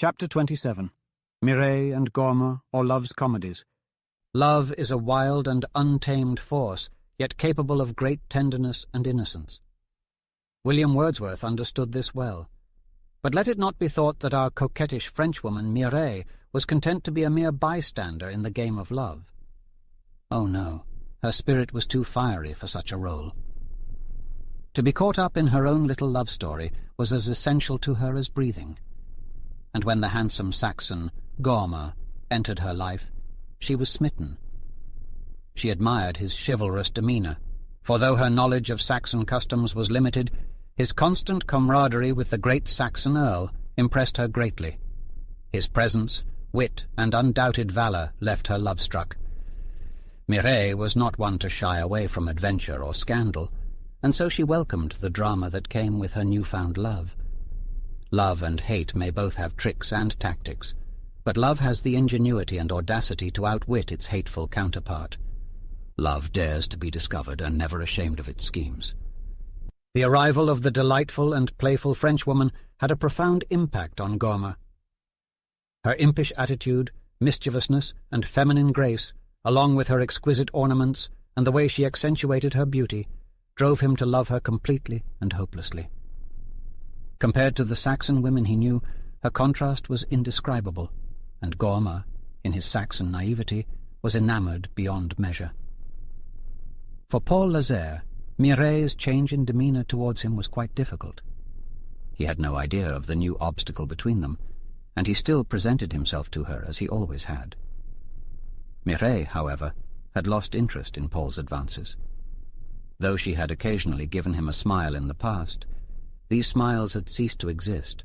Chapter 27. Mireille and Gormer, or Love's Comedies. Love is a wild and untamed force, yet capable of great tenderness and innocence. William Wordsworth understood this well. But let it not be thought that our coquettish Frenchwoman Mireille was content to be a mere bystander in the game of love. Oh no, her spirit was too fiery for such a role. To be caught up in her own little love story was as essential to her as breathing. And when the handsome Saxon, Gormer, entered her life, she was smitten. She admired his chivalrous demeanour, for though her knowledge of Saxon customs was limited, his constant camaraderie with the great Saxon earl impressed her greatly. His presence, wit, and undoubted valour left her love-struck. Mireille was not one to shy away from adventure or scandal, and so she welcomed the drama that came with her newfound love. Love and hate may both have tricks and tactics, but love has the ingenuity and audacity to outwit its hateful counterpart. Love dares to be discovered and never ashamed of its schemes. The arrival of the delightful and playful Frenchwoman had a profound impact on Gormer. Her impish attitude, mischievousness, and feminine grace, along with her exquisite ornaments and the way she accentuated her beauty, drove him to love her completely and hopelessly. Compared to the Saxon women he knew, her contrast was indescribable, and Gormer, in his Saxon naivety, was enamoured beyond measure. For Paul Lazare, Mireille's change in demeanour towards him was quite difficult. He had no idea of the new obstacle between them, and he still presented himself to her as he always had. Mireille, however, had lost interest in Paul's advances. Though she had occasionally given him a smile in the past, these smiles had ceased to exist,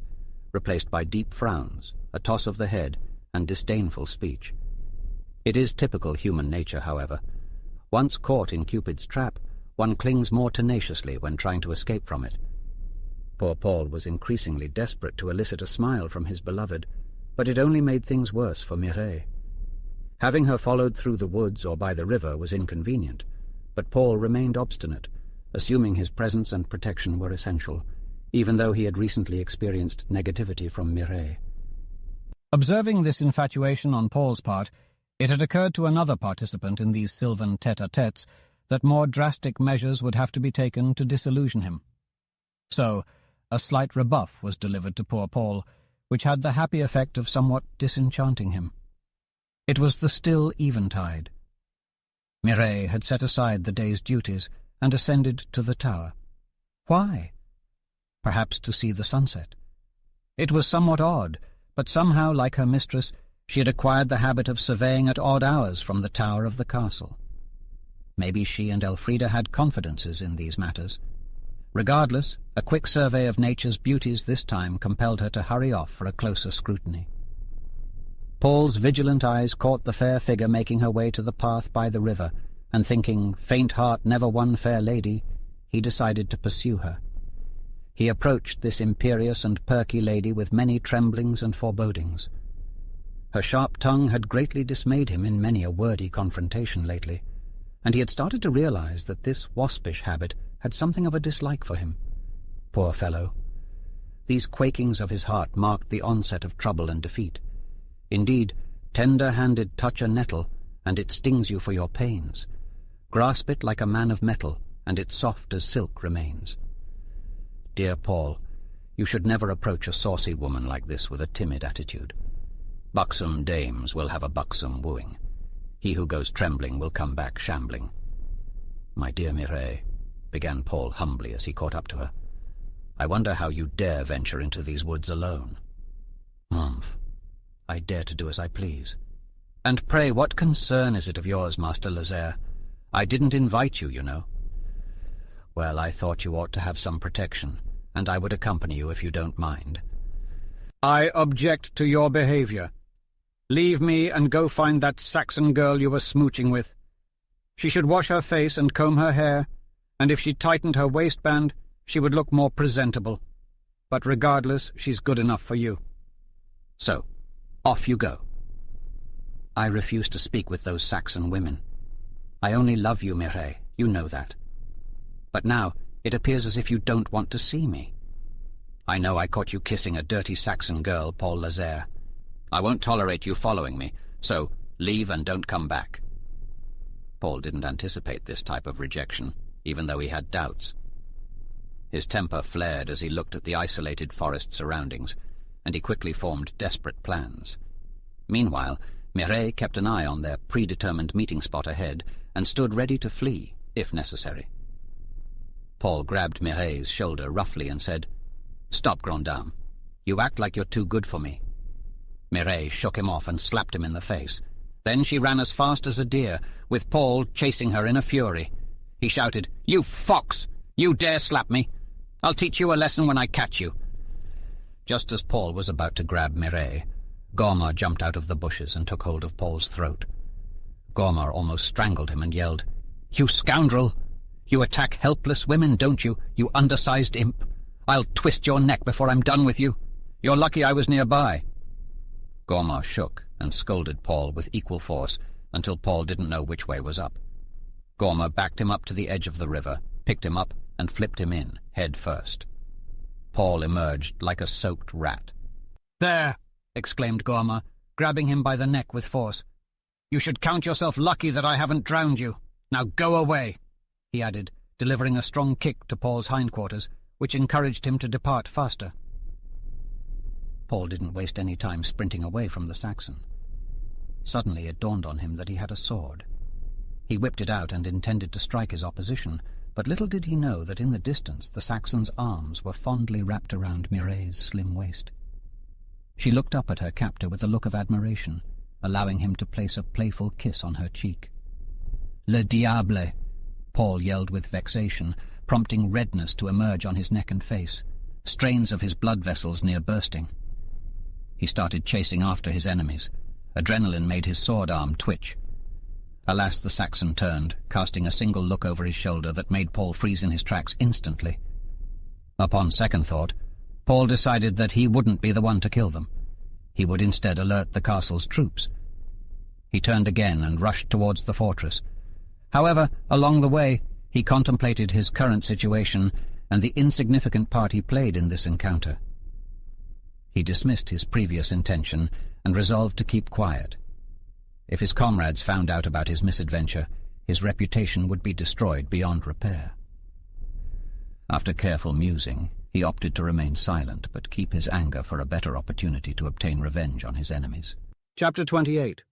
replaced by deep frowns, a toss of the head, and disdainful speech. It is typical human nature, however. Once caught in Cupid's trap, one clings more tenaciously when trying to escape from it. Poor Paul was increasingly desperate to elicit a smile from his beloved, but it only made things worse for Mireille. Having her followed through the woods or by the river was inconvenient, but Paul remained obstinate, assuming his presence and protection were essential, even though he had recently experienced negativity from Mireille. Observing this infatuation on Paul's part, it had occurred to another participant in these sylvan tete-a-tetes that more drastic measures would have to be taken to disillusion him. So, a slight rebuff was delivered to poor Paul, which had the happy effect of somewhat disenchanting him. It was the still eventide. Mireille had set aside the day's duties and ascended to the tower. Why? Perhaps to see the sunset. It was somewhat odd, but somehow, like her mistress, she had acquired the habit of surveying at odd hours from the tower of the castle. Maybe she and Elfrida had confidences in these matters. Regardless, a quick survey of nature's beauties this time compelled her to hurry off for a closer scrutiny. Paul's vigilant eyes caught the fair figure making her way to the path by the river, and thinking, faint heart never won fair lady, he decided to pursue her. He approached this imperious and perky lady with many tremblings and forebodings. Her sharp tongue had greatly dismayed him in many a wordy confrontation lately, and he had started to realize that this waspish habit had something of a dislike for him. Poor fellow. These quakings of his heart marked the onset of trouble and defeat. Indeed, tender-handed touch a nettle, and it stings you for your pains. Grasp it like a man of metal, and it soft as silk remains. Dear Paul, you should never approach a saucy woman like this with a timid attitude. Buxom dames will have a buxom wooing. He who goes trembling will come back shambling. My dear Mireille, began Paul humbly as he caught up to her, I wonder how you dare venture into these woods alone. Humph. I dare to do as I please. And pray, what concern is it of yours, Master Lazare? I didn't invite you, you know. Well, I thought you ought to have some protection, and I would accompany you if you don't mind. I object to your behavior. Leave me and go find that Saxon girl you were smooching with. She should wash her face and comb her hair, and if she tightened her waistband, she would look more presentable. But regardless, she's good enough for you. So, off you go. I refuse to speak with those Saxon women. I only love you, Mireille, you know that. But now, it appears as if you don't want to see me. I know I caught you kissing a dirty Saxon girl, Paul Lazaire. I won't tolerate you following me, so leave and don't come back." Paul didn't anticipate this type of rejection, even though he had doubts. His temper flared as he looked at the isolated forest surroundings, and he quickly formed desperate plans. Meanwhile, Mireille kept an eye on their predetermined meeting spot ahead and stood ready to flee, if necessary. Paul grabbed Mireille's shoulder roughly and said, "Stop, Grande Dame. You act like you're too good for me." Mireille shook him off and slapped him in the face. Then she ran as fast as a deer, with Paul chasing her in a fury. He shouted, "You fox! You dare slap me! I'll teach you a lesson when I catch you!" Just as Paul was about to grab Mireille, Gorma jumped out of the bushes and took hold of Paul's throat. Gorma almost strangled him and yelled, "You scoundrel! You attack helpless women, don't you, you undersized imp? I'll twist your neck before I'm done with you. You're lucky I was nearby." Gorma shook and scolded Paul with equal force until Paul didn't know which way was up. Gorma backed him up to the edge of the river, picked him up, and flipped him in, head first. Paul emerged like a soaked rat. "There!" exclaimed Gorma, grabbing him by the neck with force. "You should count yourself lucky that I haven't drowned you. Now go away," he added, delivering a strong kick to Paul's hindquarters, which encouraged him to depart faster. Paul didn't waste any time sprinting away from the Saxon. Suddenly it dawned on him that he had a sword. He whipped it out and intended to strike his opposition, but little did he know that in the distance the Saxon's arms were fondly wrapped around Mireille's slim waist. She looked up at her captor with a look of admiration, allowing him to place a playful kiss on her cheek. "Le diable!" Paul yelled with vexation, prompting redness to emerge on his neck and face, strains of his blood vessels near bursting. He started chasing after his enemies. Adrenaline made his sword arm twitch. Alas, the Saxon turned, casting a single look over his shoulder that made Paul freeze in his tracks instantly. Upon second thought, Paul decided that he wouldn't be the one to kill them. He would instead alert the castle's troops. He turned again and rushed towards the fortress. However, along the way, he contemplated his current situation and the insignificant part he played in this encounter. He dismissed his previous intention and resolved to keep quiet. If his comrades found out about his misadventure, his reputation would be destroyed beyond repair. After careful musing, he opted to remain silent but keep his anger for a better opportunity to obtain revenge on his enemies. Chapter 28.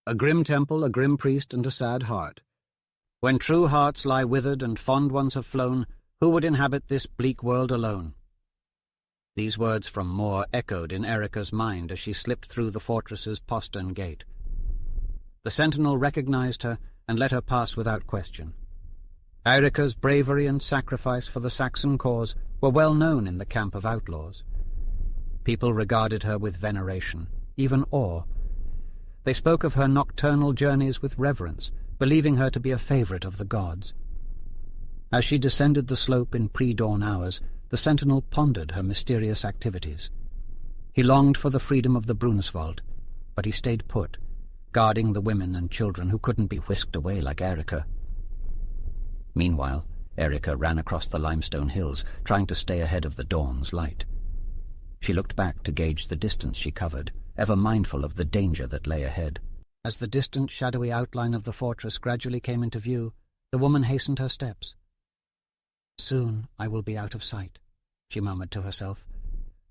A grim temple, a grim priest, and a sad heart. When true hearts lie withered and fond ones have flown, who would inhabit this bleak world alone? These words from Moore echoed in Erica's mind as she slipped through the fortress's postern gate. The sentinel recognized her and let her pass without question. Erica's bravery and sacrifice for the Saxon cause were well known in the camp of outlaws. People regarded her with veneration, even awe. They spoke of her nocturnal journeys with reverence, believing her to be a favorite of the gods. As she descended the slope in pre-dawn hours, the sentinel pondered her mysterious activities. He longed for the freedom of the Brunswald, but he stayed put, guarding the women and children who couldn't be whisked away like Erica. Meanwhile, Erica ran across the limestone hills, trying to stay ahead of the dawn's light. She looked back to gauge the distance she covered, ever mindful of the danger that lay ahead. As the distant, shadowy outline of the fortress gradually came into view, the woman hastened her steps. "Soon I will be out of sight," she murmured to herself.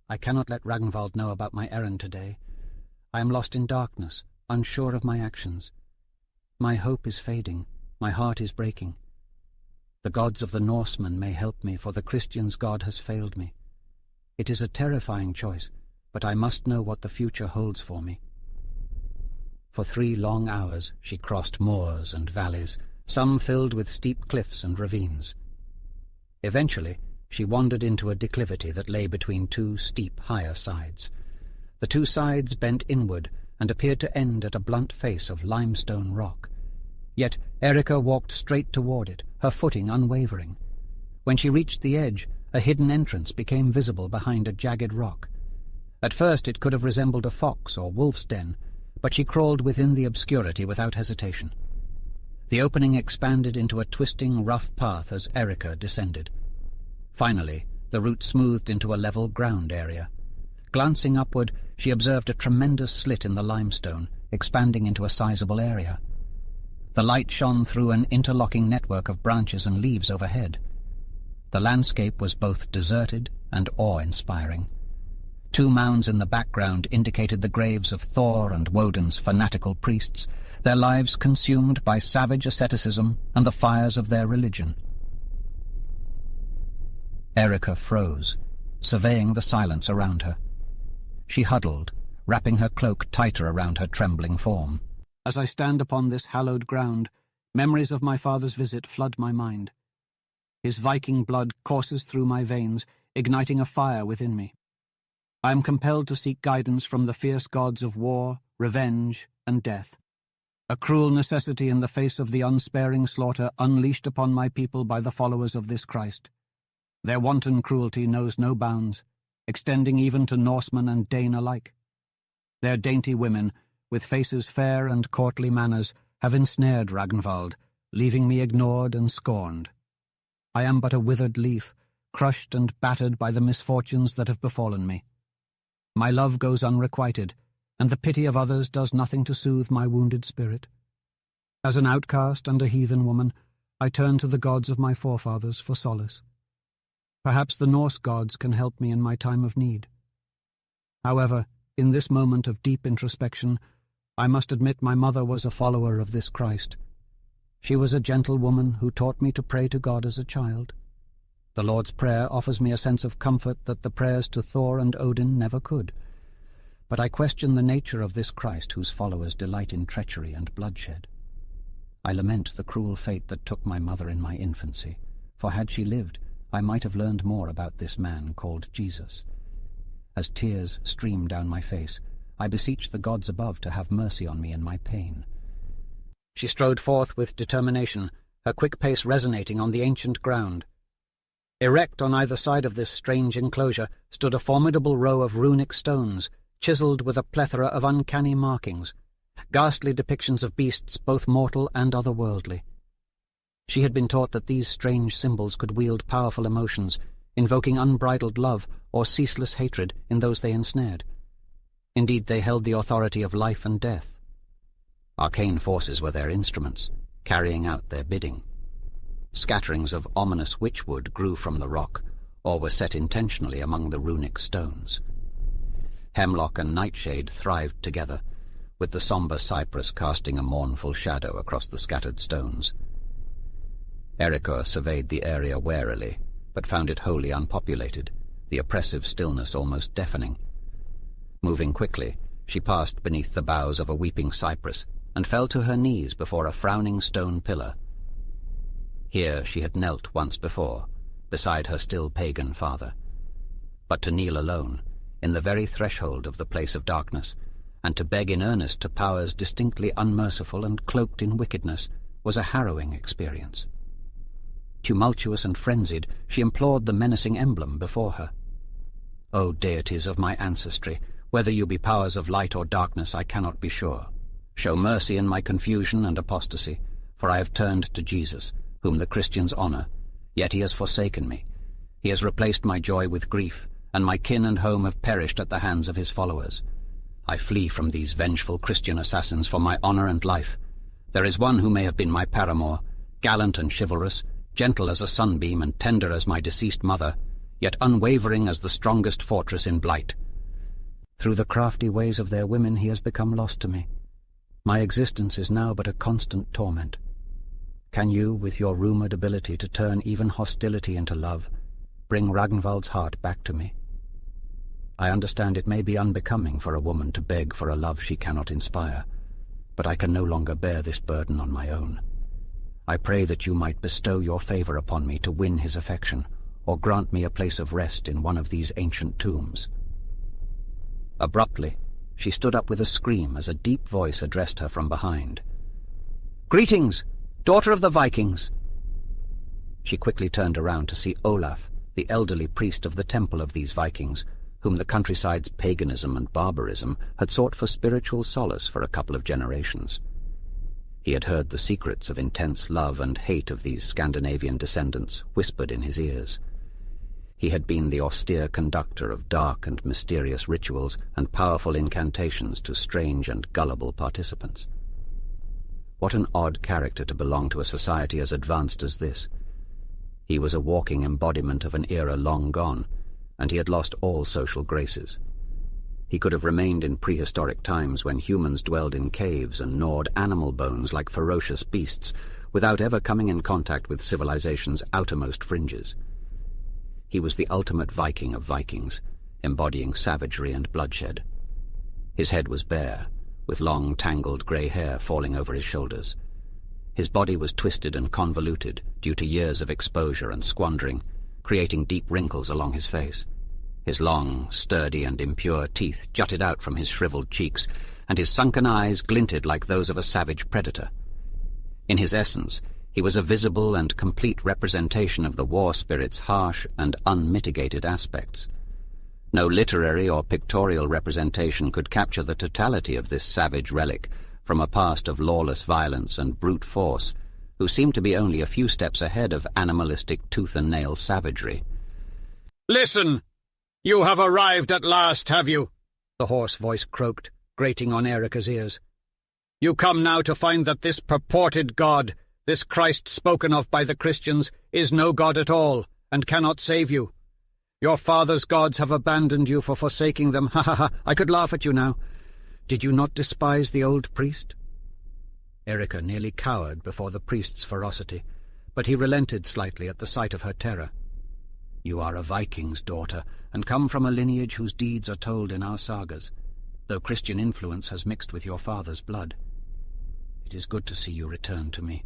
"I cannot let Ragnvald know about my errand today. I am lost in darkness, unsure of my actions. My hope is fading, my heart is breaking. The gods of the Norsemen may help me, for the Christians' God has failed me. It is a terrifying choice, but I must know what the future holds for me." For 3 long hours she crossed moors and valleys, some filled with steep cliffs and ravines. Eventually, she wandered into a declivity that lay between 2 steep, higher sides. The 2 sides bent inward and appeared to end at a blunt face of limestone rock. Yet Erica walked straight toward it, her footing unwavering. When she reached the edge, a hidden entrance became visible behind a jagged rock. At first it could have resembled a fox or wolf's den, but she crawled within the obscurity without hesitation. The opening expanded into a twisting, rough path as Erica descended. Finally, the route smoothed into a level ground area. Glancing upward, she observed a tremendous slit in the limestone, expanding into a sizable area. The light shone through an interlocking network of branches and leaves overhead. The landscape was both deserted and awe-inspiring. 2 mounds in the background indicated the graves of Thor and Woden's fanatical priests, their lives consumed by savage asceticism and the fires of their religion. Erica froze, surveying the silence around her. She huddled, wrapping her cloak tighter around her trembling form. As I stand upon this hallowed ground, memories of my father's visit flood my mind. His Viking blood courses through my veins, igniting a fire within me. I am compelled to seek guidance from the fierce gods of war, revenge, and death. A cruel necessity in the face of the unsparing slaughter unleashed upon my people by the followers of this Christ. Their wanton cruelty knows no bounds, extending even to Norseman and Dane alike. Their dainty women, with faces fair and courtly manners, have ensnared Ragnvald, leaving me ignored and scorned. I am but a withered leaf, crushed and battered by the misfortunes that have befallen me. My love goes unrequited, and the pity of others does nothing to soothe my wounded spirit. As an outcast and a heathen woman, I turn to the gods of my forefathers for solace. Perhaps the Norse gods can help me in my time of need. However, in this moment of deep introspection, I must admit my mother was a follower of this Christ. She was a gentle woman who taught me to pray to God as a child. The Lord's Prayer offers me a sense of comfort that the prayers to Thor and Odin never could. But I question the nature of this Christ whose followers delight in treachery and bloodshed. I lament the cruel fate that took my mother in my infancy, for had she lived, I might have learned more about this man called Jesus. As tears stream down my face, I beseech the gods above to have mercy on me in my pain. She strode forth with determination, her quick pace resonating on the ancient ground. Erect on either side of this strange enclosure stood a formidable row of runic stones, chiseled with a plethora of uncanny markings, ghastly depictions of beasts both mortal and otherworldly. She had been taught that these strange symbols could wield powerful emotions, invoking unbridled love or ceaseless hatred in those they ensnared. Indeed, they held the authority of life and death. Arcane forces were their instruments, carrying out their bidding. Scatterings of ominous witchwood grew from the rock, or were set intentionally among the runic stones. Hemlock and nightshade thrived together, with the sombre cypress casting a mournful shadow across the scattered stones. Erica surveyed the area warily, but found it wholly unpopulated, the oppressive stillness almost deafening. Moving quickly, she passed beneath the boughs of a weeping cypress and fell to her knees before a frowning stone pillar. Here she had knelt once before, beside her still pagan father. But to kneel alone, in the very threshold of the place of darkness, and to beg in earnest to powers distinctly unmerciful and cloaked in wickedness, was a harrowing experience. Tumultuous and frenzied, she implored the menacing emblem before her. O deities of my ancestry, whether you be powers of light or darkness, I cannot be sure. Show mercy in my confusion and apostasy, for I have turned to Jesus, whom the Christians honor, yet he has forsaken me. He has replaced my joy with grief, and my kin and home have perished at the hands of his followers. I flee from these vengeful Christian assassins for my honor and life. There is one who may have been my paramour, gallant and chivalrous, gentle as a sunbeam and tender as my deceased mother, yet unwavering as the strongest fortress in Blight. Through the crafty ways of their women he has become lost to me. My existence is now but a constant torment. Can you, with your rumored ability to turn even hostility into love, bring Ragnvald's heart back to me? I understand it may be unbecoming for a woman to beg for a love she cannot inspire, but I can no longer bear this burden on my own. I pray that you might bestow your favor upon me to win his affection, or grant me a place of rest in one of these ancient tombs. Abruptly, she stood up with a scream as a deep voice addressed her from behind. "Greetings, daughter of the Vikings!" She quickly turned around to see Olaf, the elderly priest of the temple of these Vikings, whom the countryside's paganism and barbarism had sought for spiritual solace for a couple of generations. He had heard the secrets of intense love and hate of these Scandinavian descendants whispered in his ears. He had been the austere conductor of dark and mysterious rituals and powerful incantations to strange and gullible participants. What an odd character to belong to a society as advanced as this. He was a walking embodiment of an era long gone, and he had lost all social graces. He could have remained in prehistoric times when humans dwelled in caves and gnawed animal bones like ferocious beasts, without ever coming in contact with civilization's outermost fringes. He was the ultimate Viking of Vikings, embodying savagery and bloodshed. His head was bare, with long, tangled grey hair falling over his shoulders. His body was twisted and convoluted due to years of exposure and squandering, creating deep wrinkles along his face. His long, sturdy and impure teeth jutted out from his shriveled cheeks, and his sunken eyes glinted like those of a savage predator. In his essence, he was a visible and complete representation of the war spirit's harsh and unmitigated aspects. No literary or pictorial representation could capture the totality of this savage relic from a past of lawless violence and brute force, who seemed to be only a few steps ahead of animalistic tooth-and-nail savagery. "Listen! You have arrived at last, have you?" the hoarse voice croaked, grating on Erica's ears. "You come now to find that this purported God, this Christ spoken of by the Christians, is no God at all, and cannot save you. Your fathers' gods have abandoned you for forsaking them. Ha ha ha, I could laugh at you now. Did you not despise the old priest?" Erica nearly cowered before the priest's ferocity, but he relented slightly at the sight of her terror. "You are a Viking's daughter, and come from a lineage whose deeds are told in our sagas, though Christian influence has mixed with your father's blood. It is good to see you return to me,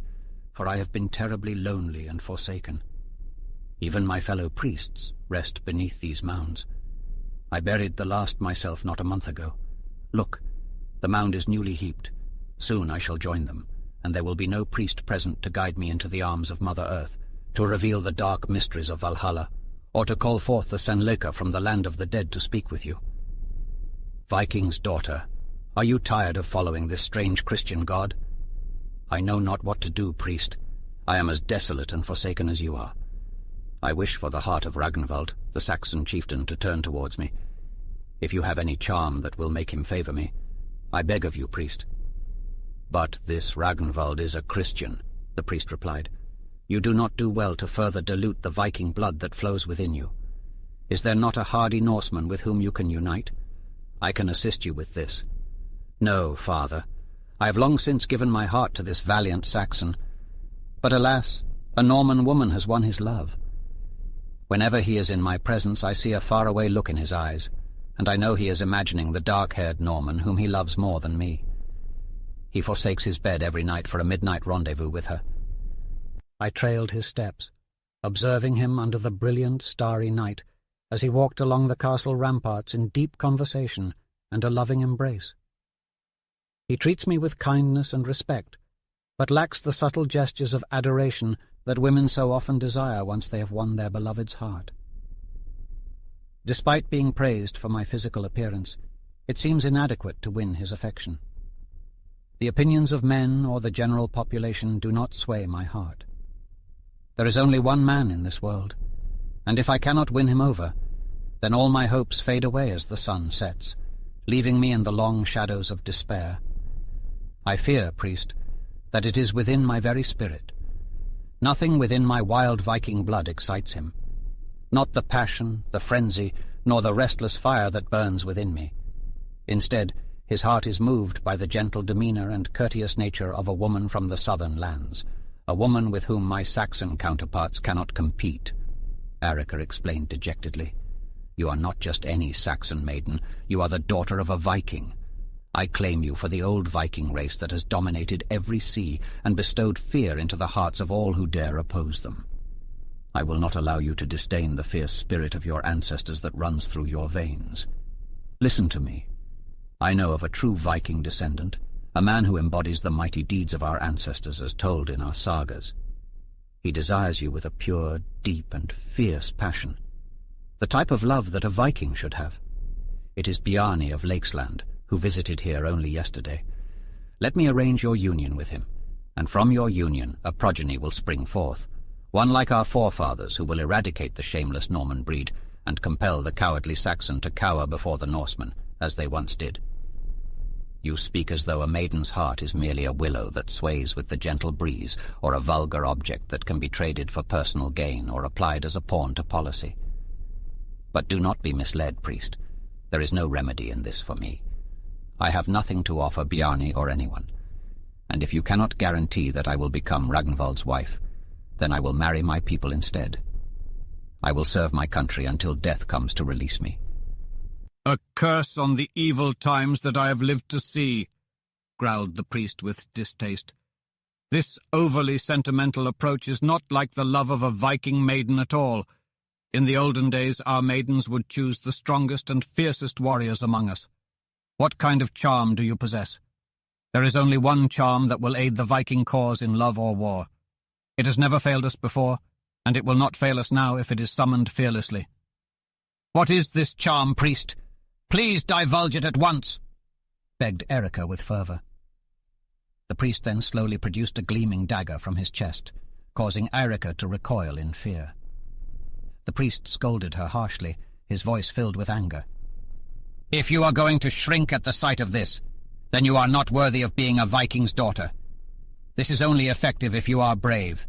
for I have been terribly lonely and forsaken. Even my fellow priests rest beneath these mounds. I buried the last myself not a month ago. Look, the mound is newly heaped. Soon I shall join them, and there will be no priest present to guide me into the arms of Mother Earth, to reveal the dark mysteries of Valhalla, or to call forth the Senleka from the land of the dead to speak with you. Viking's daughter, are you tired of following this strange Christian god? I know not what to do, priest. I am as desolate and forsaken as you are. I wish for the heart of Ragnvald, the Saxon chieftain, to turn towards me. If you have any charm that will make him favor me, I beg of you, priest." "But this Ragnvald is a Christian," the priest replied. "You do not do well to further dilute the Viking blood that flows within you. Is there not a hardy Norseman with whom you can unite? I can assist you with this. No, father, I have long since given my heart to this valiant Saxon. But alas, a Norman woman has won his love. Whenever he is in my presence, I see a faraway look in his eyes, and I know he is imagining the dark-haired Norman whom he loves more than me. He forsakes his bed every night for a midnight rendezvous with her." I trailed his steps, observing him under the brilliant, starry night as he walked along the castle ramparts in deep conversation and a loving embrace. He treats me with kindness and respect, but lacks the subtle gestures of adoration that women so often desire once they have won their beloved's heart. Despite being praised for my physical appearance, it seems inadequate to win his affection. The opinions of men or the general population do not sway my heart. There is only one man in this world, and if I cannot win him over, then all my hopes fade away as the sun sets, leaving me in the long shadows of despair. I fear, priest, that it is within my very spirit. Nothing within my wild Viking blood excites him. Not the passion, the frenzy, nor the restless fire that burns within me. Instead, his heart is moved by the gentle demeanor and courteous nature of a woman from the southern lands, a woman with whom my Saxon counterparts cannot compete, Erica explained dejectedly. You are not just any Saxon maiden, you are the daughter of a Viking. I claim you for the old Viking race that has dominated every sea and bestowed fear into the hearts of all who dare oppose them. I will not allow you to disdain the fierce spirit of your ancestors that runs through your veins. Listen to me. I know of a true Viking descendant, a man who embodies the mighty deeds of our ancestors as told in our sagas. He desires you with a pure, deep, and fierce passion, the type of love that a Viking should have. It is Bjarni of Lakesland, who visited here only yesterday. Let me arrange your union with him, and from your union a progeny will spring forth, one like our forefathers who will eradicate the shameless Norman breed and compel the cowardly Saxon to cower before the Norseman, as they once did. You speak as though a maiden's heart is merely a willow that sways with the gentle breeze, or a vulgar object that can be traded for personal gain or applied as a pawn to policy. But do not be misled, priest. There is no remedy in this for me. I have nothing to offer Bjarni or anyone, and if you cannot guarantee that I will become Ragnvald's wife, then I will marry my people instead. I will serve my country until death comes to release me. "A curse on the evil times that I have lived to see," growled the priest with distaste. "This overly sentimental approach is not like the love of a Viking maiden at all. In the olden days, our maidens would choose the strongest and fiercest warriors among us. What kind of charm do you possess? There is only one charm that will aid the Viking cause in love or war. It has never failed us before, and it will not fail us now if it is summoned fearlessly." "What is this charm, priest? Please divulge it at once," begged Erica with fervor. The priest then slowly produced a gleaming dagger from his chest, causing Erica to recoil in fear. The priest scolded her harshly, his voice filled with anger. "If you are going to shrink at the sight of this, then you are not worthy of being a Viking's daughter. This is only effective if you are brave.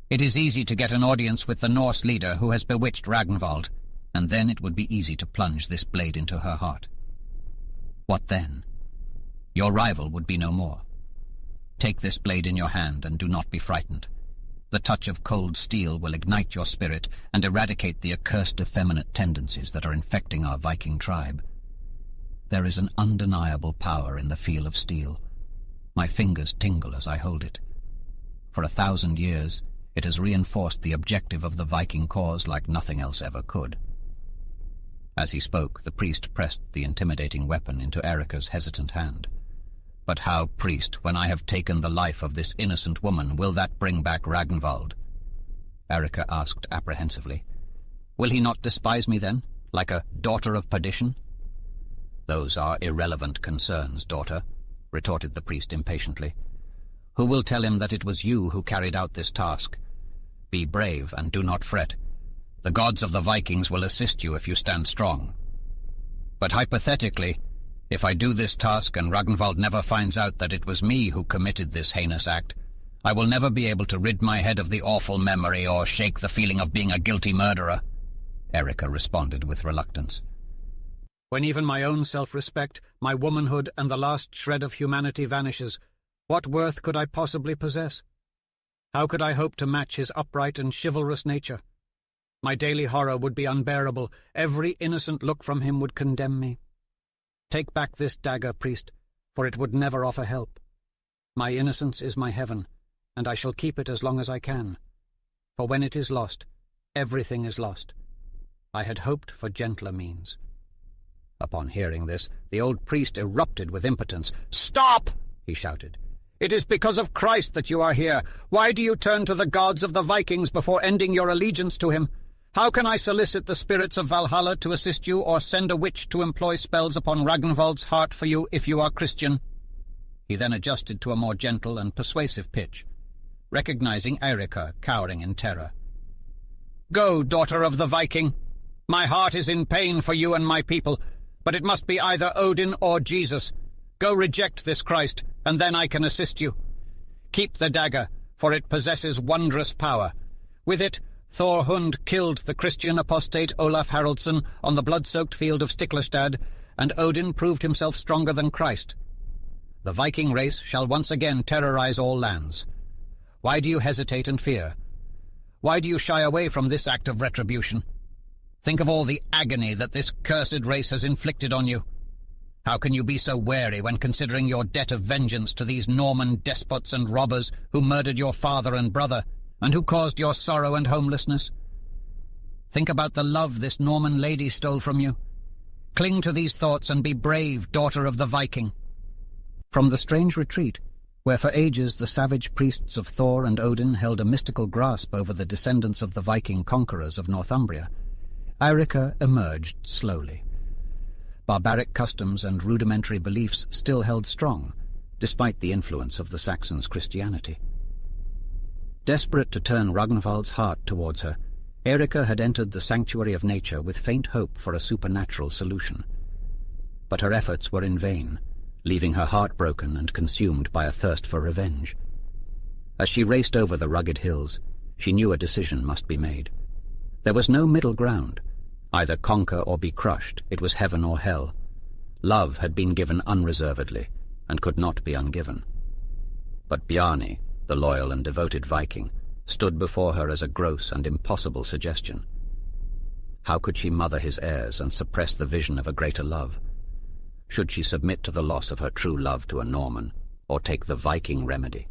It is easy to get an audience with the Norse leader who has bewitched Ragnvald, and then it would be easy to plunge this blade into her heart. What then? Your rival would be no more. Take this blade in your hand and do not be frightened. The touch of cold steel will ignite your spirit and eradicate the accursed effeminate tendencies that are infecting our Viking tribe. There is an undeniable power in the feel of steel. My fingers tingle as I hold it. For 1,000 years, it has reinforced the objective of the Viking cause like nothing else ever could." As he spoke, the priest pressed the intimidating weapon into Erica's hesitant hand. "But how, priest, when I have taken the life of this innocent woman, will that bring back Ragnvald?" Erica asked apprehensively. "Will he not despise me then, like a daughter of perdition?" "Those are irrelevant concerns, daughter," retorted the priest impatiently. "Who will tell him that it was you who carried out this task? Be brave and do not fret. The gods of the Vikings will assist you if you stand strong. But hypothetically, if I do this task and Ragnvald never finds out that it was me who committed this heinous act, I will never be able to rid my head of the awful memory or shake the feeling of being a guilty murderer," Erica responded with reluctance. "When even my own self-respect, my womanhood, and the last shred of humanity vanishes, what worth could I possibly possess? How could I hope to match his upright and chivalrous nature? My daily horror would be unbearable. Every innocent look from him would condemn me. Take back this dagger, priest, for it would never offer help. My innocence is my heaven, and I shall keep it as long as I can. For when it is lost, everything is lost. I had hoped for gentler means." Upon hearing this, the old priest erupted with impotence. "Stop!" he shouted. "It is because of Christ that you are here. Why do you turn to the gods of the Vikings before ending your allegiance to him? How can I solicit the spirits of Valhalla to assist you, or send a witch to employ spells upon Ragnvald's heart for you if you are Christian?" He then adjusted to a more gentle and persuasive pitch, recognizing Erica cowering in terror. "Go, daughter of the Viking. My heart is in pain for you and my people, but it must be either Odin or Jesus. Go reject this Christ, and then I can assist you. Keep the dagger, for it possesses wondrous power. With it, Thorhund killed the Christian apostate Olaf Haraldsson on the blood-soaked field of Stiklestad, and Odin proved himself stronger than Christ. The Viking race shall once again terrorize all lands. Why do you hesitate and fear? Why do you shy away from this act of retribution? Think of all the agony that this cursed race has inflicted on you. How can you be so wary when considering your debt of vengeance to these Norman despots and robbers who murdered your father and brother, and who caused your sorrow and homelessness? Think about the love this Norman lady stole from you. Cling to these thoughts and be brave, daughter of the Viking." From the strange retreat, where for ages the savage priests of Thor and Odin held a mystical grasp over the descendants of the Viking conquerors of Northumbria, Erica emerged slowly. Barbaric customs and rudimentary beliefs still held strong, despite the influence of the Saxons' Christianity. Desperate to turn Ragnvald's heart towards her, Erika had entered the sanctuary of nature with faint hope for a supernatural solution. But her efforts were in vain, leaving her heart broken and consumed by a thirst for revenge. As she raced over the rugged hills, she knew a decision must be made. There was no middle ground. Either conquer or be crushed, it was heaven or hell. Love had been given unreservedly, and could not be ungiven. But Bjarni, the loyal and devoted Viking, stood before her as a gross and impossible suggestion. How could she mother his heirs and suppress the vision of a greater love? Should she submit to the loss of her true love to a Norman, or take the Viking remedy?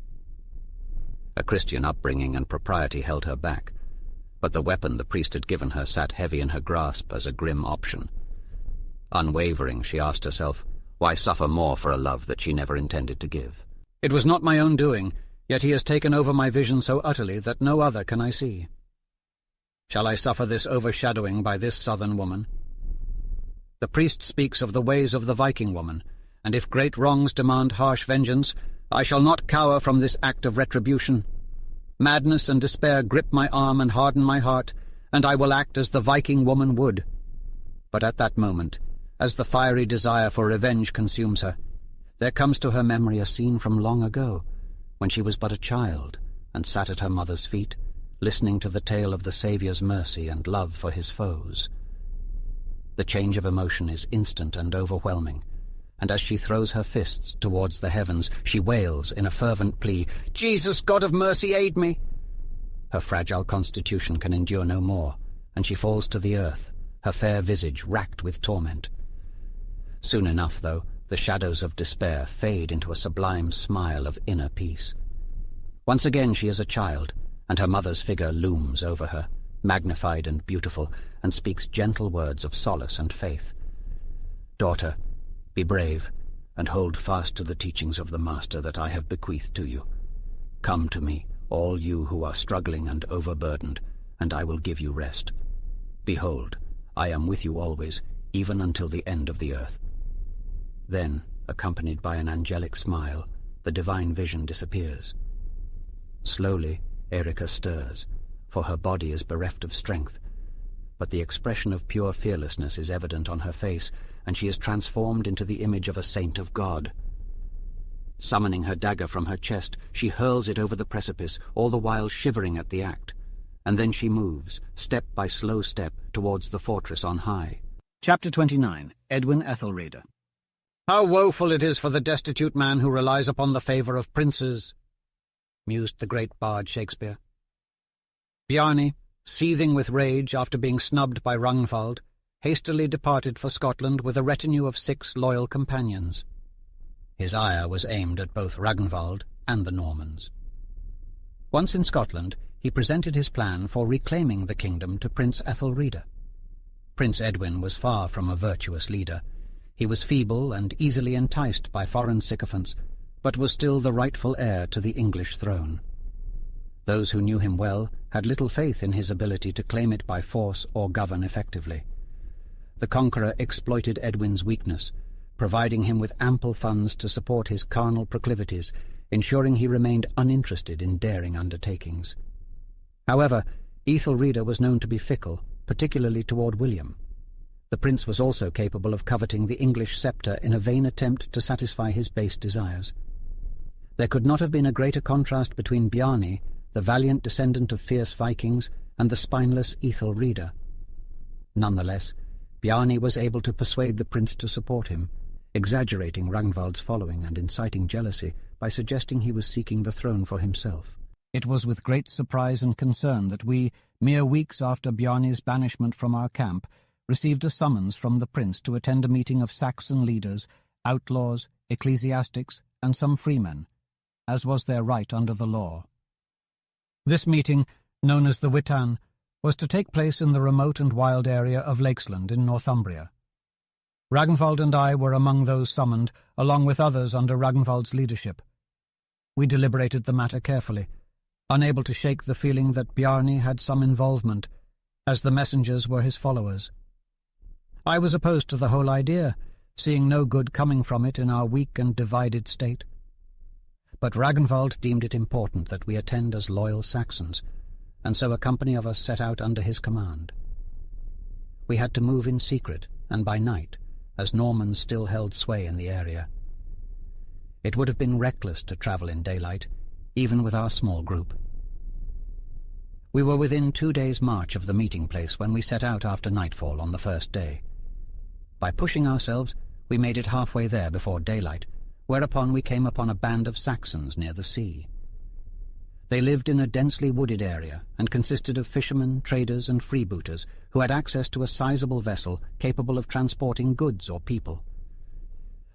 A Christian upbringing and propriety held her back, but the weapon the priest had given her sat heavy in her grasp as a grim option. Unwavering, she asked herself, why suffer more for a love that she never intended to give? It was not my own doing, yet he has taken over my vision so utterly that no other can I see. Shall I suffer this overshadowing by this southern woman? The priest speaks of the ways of the Viking woman, and if great wrongs demand harsh vengeance, I shall not cower from this act of retribution. Madness and despair grip my arm and harden my heart, and I will act as the Viking woman would. But at that moment, as the fiery desire for revenge consumes her, there comes to her memory a scene from long ago, when she was but a child and sat at her mother's feet, listening to the tale of the Saviour's mercy and love for his foes. The change of emotion is instant and overwhelming, and as she throws her fists towards the heavens, she wails in a fervent plea, "Jesus, God of mercy, aid me!" Her fragile constitution can endure no more, and she falls to the earth, her fair visage racked with torment. Soon enough, though, the shadows of despair fade into a sublime smile of inner peace. Once again she is a child, and her mother's figure looms over her, magnified and beautiful, and speaks gentle words of solace and faith. "Daughter, be brave, and hold fast to the teachings of the Master that I have bequeathed to you. Come to me, all you who are struggling and overburdened, and I will give you rest. Behold, I am with you always, even until the end of the earth." Then, accompanied by an angelic smile, the divine vision disappears. Slowly, Erika stirs, for her body is bereft of strength, but the expression of pure fearlessness is evident on her face, and she is transformed into the image of a saint of God. Summoning her dagger from her chest, she hurls it over the precipice, all the while shivering at the act, and then she moves, step by slow step, towards the fortress on high. Chapter 29. Edwin Ethelrede. How woeful it is for the destitute man who relies upon the favour of princes, mused the great bard Shakespeare. Bjarni, seething with rage after being snubbed by Ragnvald, hastily departed for Scotland with a retinue of 6 loyal companions. His ire was aimed at both Ragnvald and the Normans. Once in Scotland, he presented his plan for reclaiming the kingdom to Prince Ethelrede. Prince Edwin was far from a virtuous leader. He was feeble and easily enticed by foreign sycophants, but was still the rightful heir to the English throne. Those who knew him well had little faith in his ability to claim it by force or govern effectively. The conqueror exploited Edwin's weakness, providing him with ample funds to support his carnal proclivities, ensuring he remained uninterested in daring undertakings. However, Ethelrede was known to be fickle, particularly toward William. The prince was also capable of coveting the English sceptre in a vain attempt to satisfy his base desires. There could not have been a greater contrast between Bjarni, the valiant descendant of fierce Vikings, and the spineless Ethelrede. Nonetheless, Bjarni was able to persuade the prince to support him, exaggerating Ragnvald's following and inciting jealousy by suggesting he was seeking the throne for himself. It was with great surprise and concern that we, mere weeks after Bjarni's banishment from our camp, received a summons from the prince to attend a meeting of Saxon leaders, outlaws, ecclesiastics, and some freemen, as was their right under the law. This meeting, known as the Witan, was to take place in the remote and wild area of Lakesland in Northumbria. Ragnvald and I were among those summoned, along with others under Ragnvald's leadership. We deliberated the matter carefully, unable to shake the feeling that Bjarni had some involvement, as the messengers were his followers. I was opposed to the whole idea, seeing no good coming from it in our weak and divided state. but Ragnvald deemed it important that we attend as loyal Saxons, and so a company of us set out under his command. We had to move in secret and by night, as Normans still held sway in the area. It would have been reckless to travel in daylight, even with our small group. We were within 2 days' march of the meeting place when we set out after nightfall on the first day. By pushing ourselves, we made it halfway there before daylight, whereupon we came upon a band of Saxons near the sea. They lived in a densely wooded area and consisted of fishermen, traders, and freebooters who had access to a sizable vessel capable of transporting goods or people.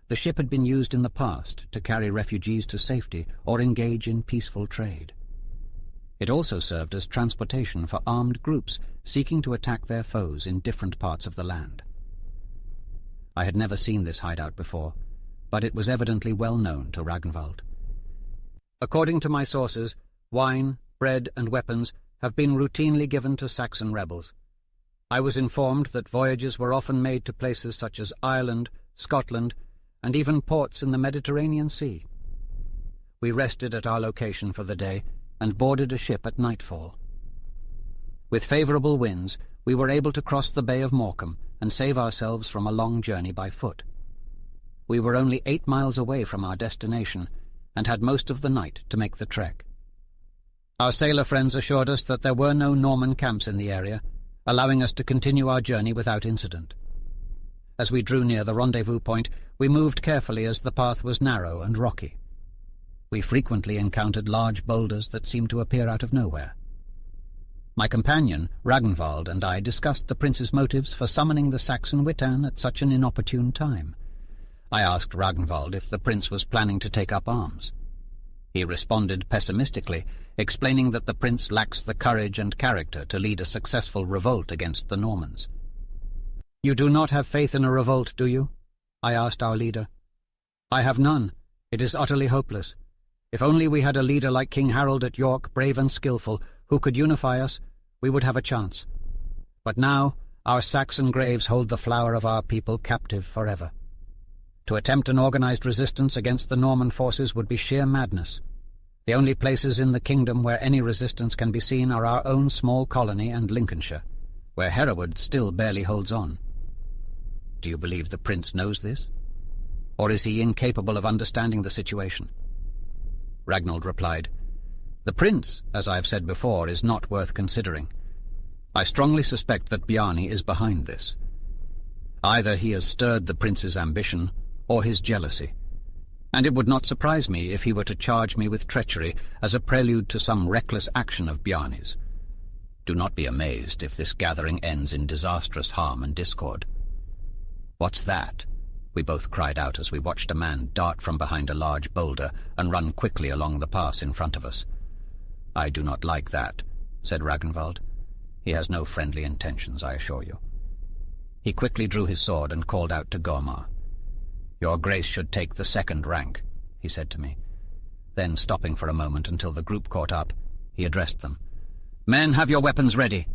The ship had been used in the past to carry refugees to safety or engage in peaceful trade. It also served as transportation for armed groups seeking to attack their foes in different parts of the land. I had never seen this hideout before, but it was evidently well known to Ragnvald. According to my sources, wine, bread, and weapons have been routinely given to Saxon rebels. I was informed that voyages were often made to places such as Ireland, Scotland, and even ports in the Mediterranean Sea. We rested at our location for the day and boarded a ship at nightfall. With favourable winds, we were able to cross the Bay of Morecambe and save ourselves from a long journey by foot. We were only 8 miles away from our destination and had most of the night to make the trek. Our sailor friends assured us that there were no Norman camps in the area, allowing us to continue our journey without incident. As we drew near the rendezvous point, we moved carefully as the path was narrow and rocky. We frequently encountered large boulders that seemed to appear out of nowhere. My companion, Ragnvald, and I discussed the prince's motives for summoning the Saxon witan at such an inopportune time. I asked Ragnvald if the prince was planning to take up arms. He responded pessimistically, explaining that the prince lacks the courage and character to lead a successful revolt against the Normans. "You do not have faith in a revolt, do you?" I asked our leader. "I have none. It is utterly hopeless. If only we had a leader like King Harold at York, brave and skillful, who could unify us, we would have a chance. But now our Saxon graves hold the flower of our people captive forever. To attempt an organized resistance against the Norman forces would be sheer madness. The only places in the kingdom where any resistance can be seen are our own small colony and Lincolnshire, where Hereward still barely holds on. Do you believe the prince knows this? Or is he incapable of understanding the situation?" Ragnvald replied, "The prince, as I have said before, is not worth considering. I strongly suspect that Bjarni is behind this. Either he has stirred the prince's ambition or his jealousy, and it would not surprise me if he were to charge me with treachery as a prelude to some reckless action of Bjarni's. Do not be amazed if this gathering ends in disastrous harm and discord." "What's that?" we both cried out as we watched a man dart from behind a large boulder and run quickly along the pass in front of us. "I do not like that," said Ragnvald. "He has no friendly intentions, I assure you." He quickly drew his sword and called out to Gormar. "Your grace should take the second rank," he said to me. Then, stopping for a moment until the group caught up, he addressed them. "Men, have your weapons ready."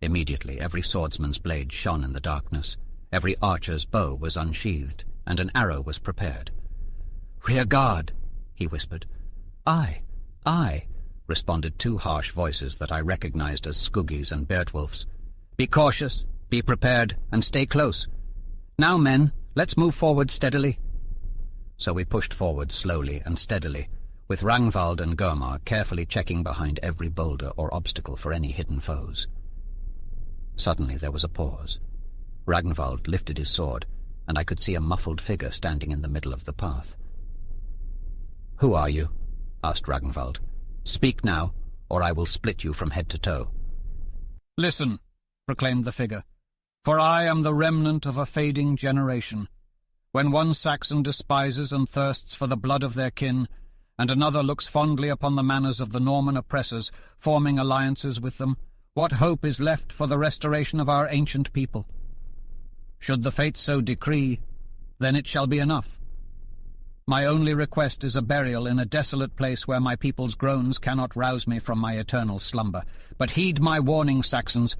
Immediately every swordsman's blade shone in the darkness, every archer's bow was unsheathed, and an arrow was prepared. "Rear guard," he whispered. "Aye, aye," responded 2 harsh voices that I recognized as Skuggi's and Bjornwolfe's. "Be cautious, be prepared, and stay close. Now, men, let's move forward steadily." So we pushed forward slowly and steadily, with Ragnvald and Gormar carefully checking behind every boulder or obstacle for any hidden foes. Suddenly there was a pause. Ragnvald lifted his sword, and I could see a muffled figure standing in the middle of the path. "Who are you?" asked Ragnvald. "Speak now, or I will split you from head to toe." "Listen," proclaimed the figure, "for I am the remnant of a fading generation. When one Saxon despises and thirsts for the blood of their kin, and another looks fondly upon the manners of the Norman oppressors, forming alliances with them, what hope is left for the restoration of our ancient people? Should the fates so decree, then it shall be enough. My only request is a burial in a desolate place where my people's groans cannot rouse me from my eternal slumber. But heed my warning, Saxons.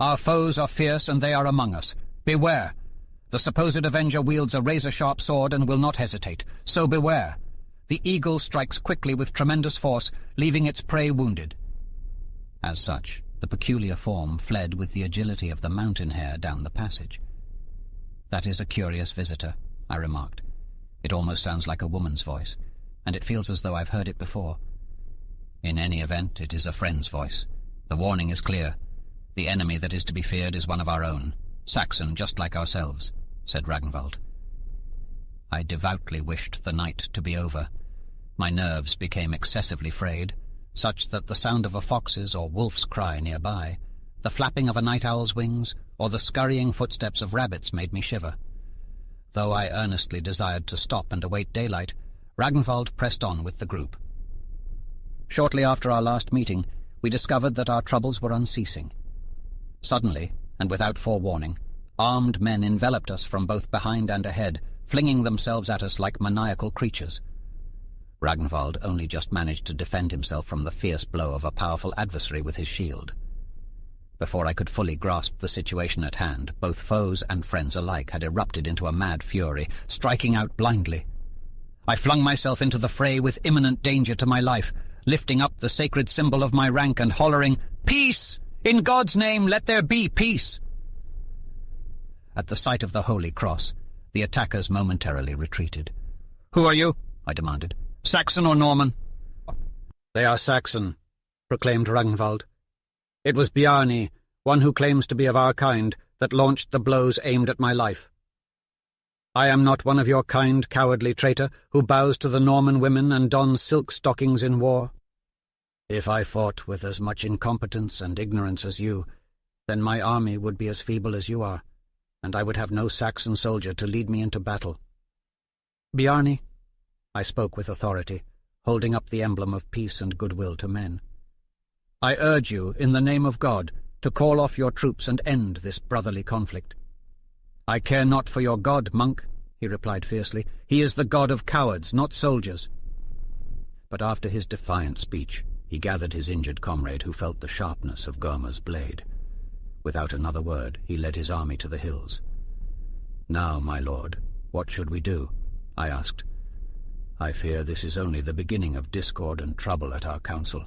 Our foes are fierce, and they are among us. Beware! The supposed avenger wields a razor-sharp sword and will not hesitate, so beware. the eagle strikes quickly with tremendous force, leaving its prey wounded. As such, the peculiar form fled with the agility of the mountain hare down the passage. "That is a curious visitor," I remarked. "It almost sounds like a woman's voice, and it feels as though I've heard it before." "In any event, it is a friend's voice. The warning is clear. The enemy that is to be feared is one of our own, Saxon just like ourselves," said Ragnvald. I devoutly wished the night to be over. My nerves became excessively frayed, such that the sound of a fox's or wolf's cry nearby, the flapping of a night owl's wings, or the scurrying footsteps of rabbits made me shiver. Though I earnestly desired to stop and await daylight, Ragnvald pressed on with the group. Shortly after our last meeting, we discovered that our troubles were unceasing. Suddenly, and without forewarning, armed men enveloped us from both behind and ahead, flinging themselves at us like maniacal creatures. Ragnvald only just managed to defend himself from the fierce blow of a powerful adversary with his shield. Before I could fully grasp the situation at hand, both foes and friends alike had erupted into a mad fury, striking out blindly. I flung myself into the fray with imminent danger to my life, lifting up the sacred symbol of my rank and hollering, "Peace! In God's name, let there be peace!" At the sight of the Holy Cross, the attackers momentarily retreated. "Who are you?" I demanded. "Saxon or Norman?" "They are Saxon," proclaimed Ragnvald. "It was Bjarni, one who claims to be of our kind, that launched the blows aimed at my life. I am not one of your kind, cowardly traitor who bows to the Norman women and dons silk stockings in war. If I fought with as much incompetence and ignorance as you, then my army would be as feeble as you are, and I would have no Saxon soldier to lead me into battle." "Bjarni," I spoke with authority, holding up the emblem of peace and goodwill to men, "I urge you, in the name of God, to call off your troops and end this brotherly conflict." "I care not for your god, monk," he replied fiercely. "He is the god of cowards, not soldiers." But after his defiant speech, he gathered his injured comrade who felt the sharpness of Gorma's blade. Without another word, he led his army to the hills. "Now, my lord, what should we do?" I asked. "I fear this is only the beginning of discord and trouble at our council.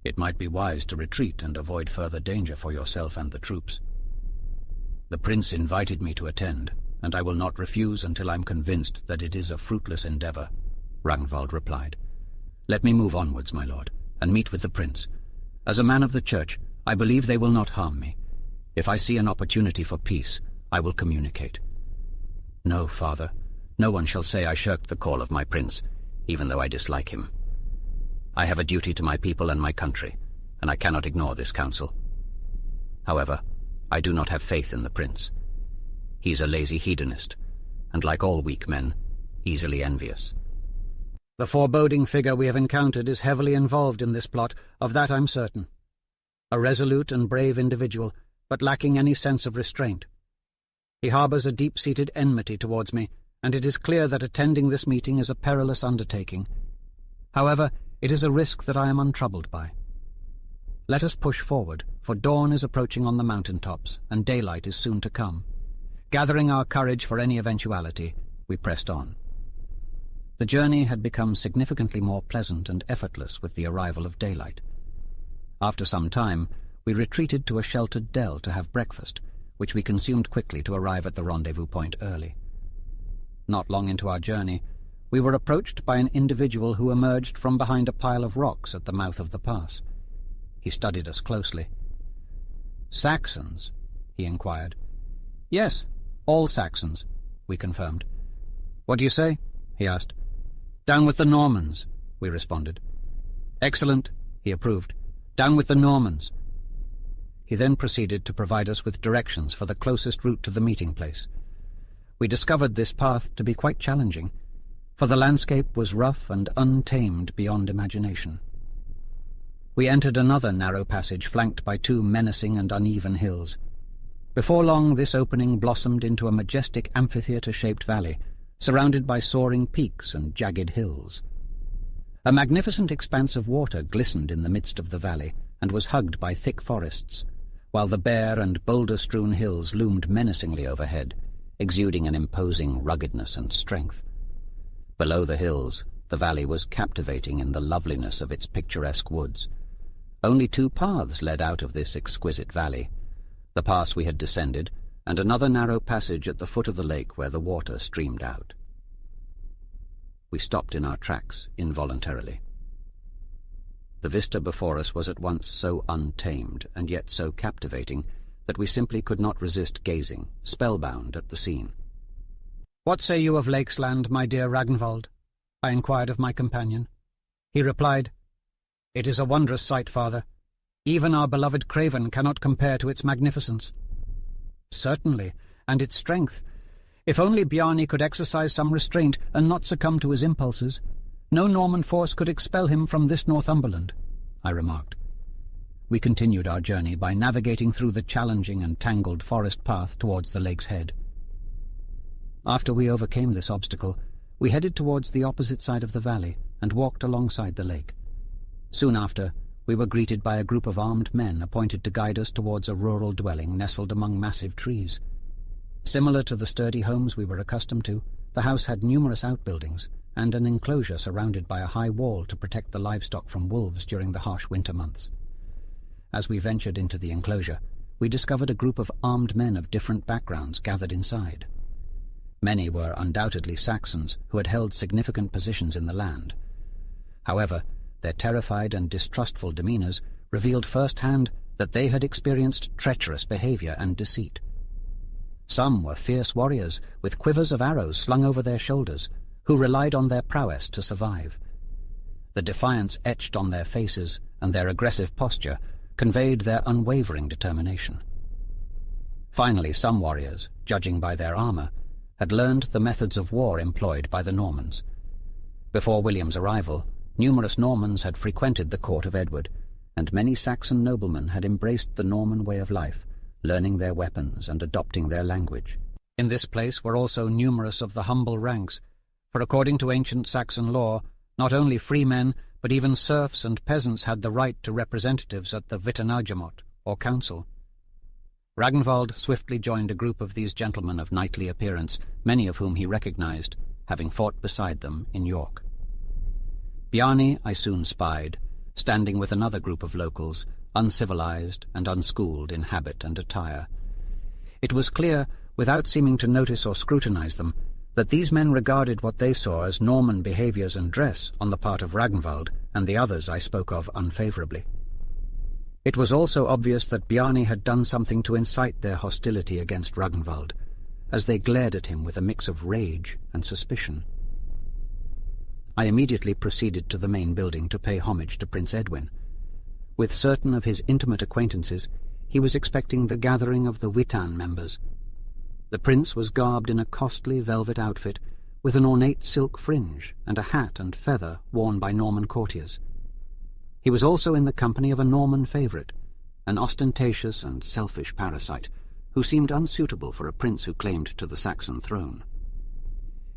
It might be wise to retreat and avoid further danger for yourself and the troops." "The prince invited me to attend, and I will not refuse until I am convinced that it is a fruitless endeavor," Ragnvald replied. "Let me move onwards, my lord, and meet with the prince. As a man of the church, I believe they will not harm me. If I see an opportunity for peace, I will communicate." "No, father, no one shall say I shirked the call of my prince, even though I dislike him. I have a duty to my people and my country, and I cannot ignore this counsel. However, I do not have faith in the prince. He is a lazy hedonist, and like all weak men, easily envious." "The foreboding figure we have encountered is heavily involved in this plot, of that I'm certain. A resolute and brave individual, but lacking any sense of restraint. He harbors a deep-seated enmity towards me, and it is clear that attending this meeting is a perilous undertaking. However, it is a risk that I am untroubled by. Let us push forward, for dawn is approaching on the mountain-tops, and daylight is soon to come. Gathering our courage for any eventuality, we pressed on. The journey had become significantly more pleasant and effortless with the arrival of daylight. After some time, we retreated to a sheltered dell to have breakfast, which we consumed quickly to arrive at the rendezvous point early. Not long into our journey, we were approached by an individual who emerged from behind a pile of rocks at the mouth of the pass. He studied us closely. "Saxons?" he inquired. "Yes, all Saxons," we confirmed. "What do you say?" he asked. "Down with the Normans," we responded. "Excellent," he approved. "Down with the Normans." He then proceeded to provide us with directions for the closest route to the meeting place. We discovered this path to be quite challenging, for the landscape was rough and untamed beyond imagination. We entered another narrow passage flanked by two menacing and uneven hills. Before long, this opening blossomed into a majestic amphitheatre-shaped valley, surrounded by soaring peaks and jagged hills. A magnificent expanse of water glistened in the midst of the valley and was hugged by thick forests, while the bare and boulder-strewn hills loomed menacingly overhead, exuding an imposing ruggedness and strength. Below the hills, The valley was captivating in the loveliness of its picturesque woods. Only 2 paths led out of this exquisite valley, the pass we had descended, and another narrow passage at the foot of the lake where the water streamed out. We stopped in our tracks involuntarily. The vista before us was at once so untamed and yet so captivating that we simply could not resist gazing, spellbound, at the scene. "What say you of Lakesland, my dear Ragnvald?" I inquired of my companion. He replied, "It is a wondrous sight, father. Even our beloved Craven cannot compare to its magnificence." "Certainly, and its strength. If only Bjarni could exercise some restraint and not succumb to his impulses, no Norman force could expel him from this Northumberland," I remarked. We continued our journey by navigating through the challenging and tangled forest path towards the lake's head. After we overcame this obstacle, we headed towards the opposite side of the valley and walked alongside the lake. Soon after, we were greeted by a group of armed men appointed to guide us towards a rural dwelling nestled among massive trees. Similar to the sturdy homes we were accustomed to, the house had numerous outbuildings and an enclosure surrounded by a high wall to protect the livestock from wolves during the harsh winter months. As we ventured into the enclosure, we discovered a group of armed men of different backgrounds gathered inside. Many were undoubtedly Saxons who had held significant positions in the land. However, their terrified and distrustful demeanors revealed firsthand that they had experienced treacherous behavior and deceit. Some were fierce warriors with quivers of arrows slung over their shoulders, who relied on their prowess to survive. The defiance etched on their faces and their aggressive posture conveyed their unwavering determination. Finally, some warriors, judging by their armor, had learned the methods of war employed by the Normans. Before William's arrival, numerous Normans had frequented the court of Edward, and many Saxon noblemen had embraced the Norman way of life, learning their weapons and adopting their language. In this place were also numerous of the humble ranks, for according to ancient Saxon law, not only free men, but even serfs and peasants had the right to representatives at the Witenagemot, or council. Ragnvald swiftly joined a group of these gentlemen of knightly appearance, many of whom he recognized, having fought beside them in York. Bjarni I soon spied, standing with another group of locals, uncivilized and unschooled in habit and attire. It was clear, without seeming to notice or scrutinize them, that these men regarded what they saw as Norman behaviors and dress on the part of Ragnvald and the others I spoke of unfavorably. It was also obvious that Bjarni had done something to incite their hostility against Ragnvald, as they glared at him with a mix of rage and suspicion. I immediately proceeded to the main building to pay homage to Prince Edwin. With certain of his intimate acquaintances, he was expecting the gathering of the Witan members. The prince was garbed in a costly velvet outfit with an ornate silk fringe and a hat and feather worn by Norman courtiers. He was also in the company of a Norman favourite, an ostentatious and selfish parasite, who seemed unsuitable for a prince who claimed to the Saxon throne.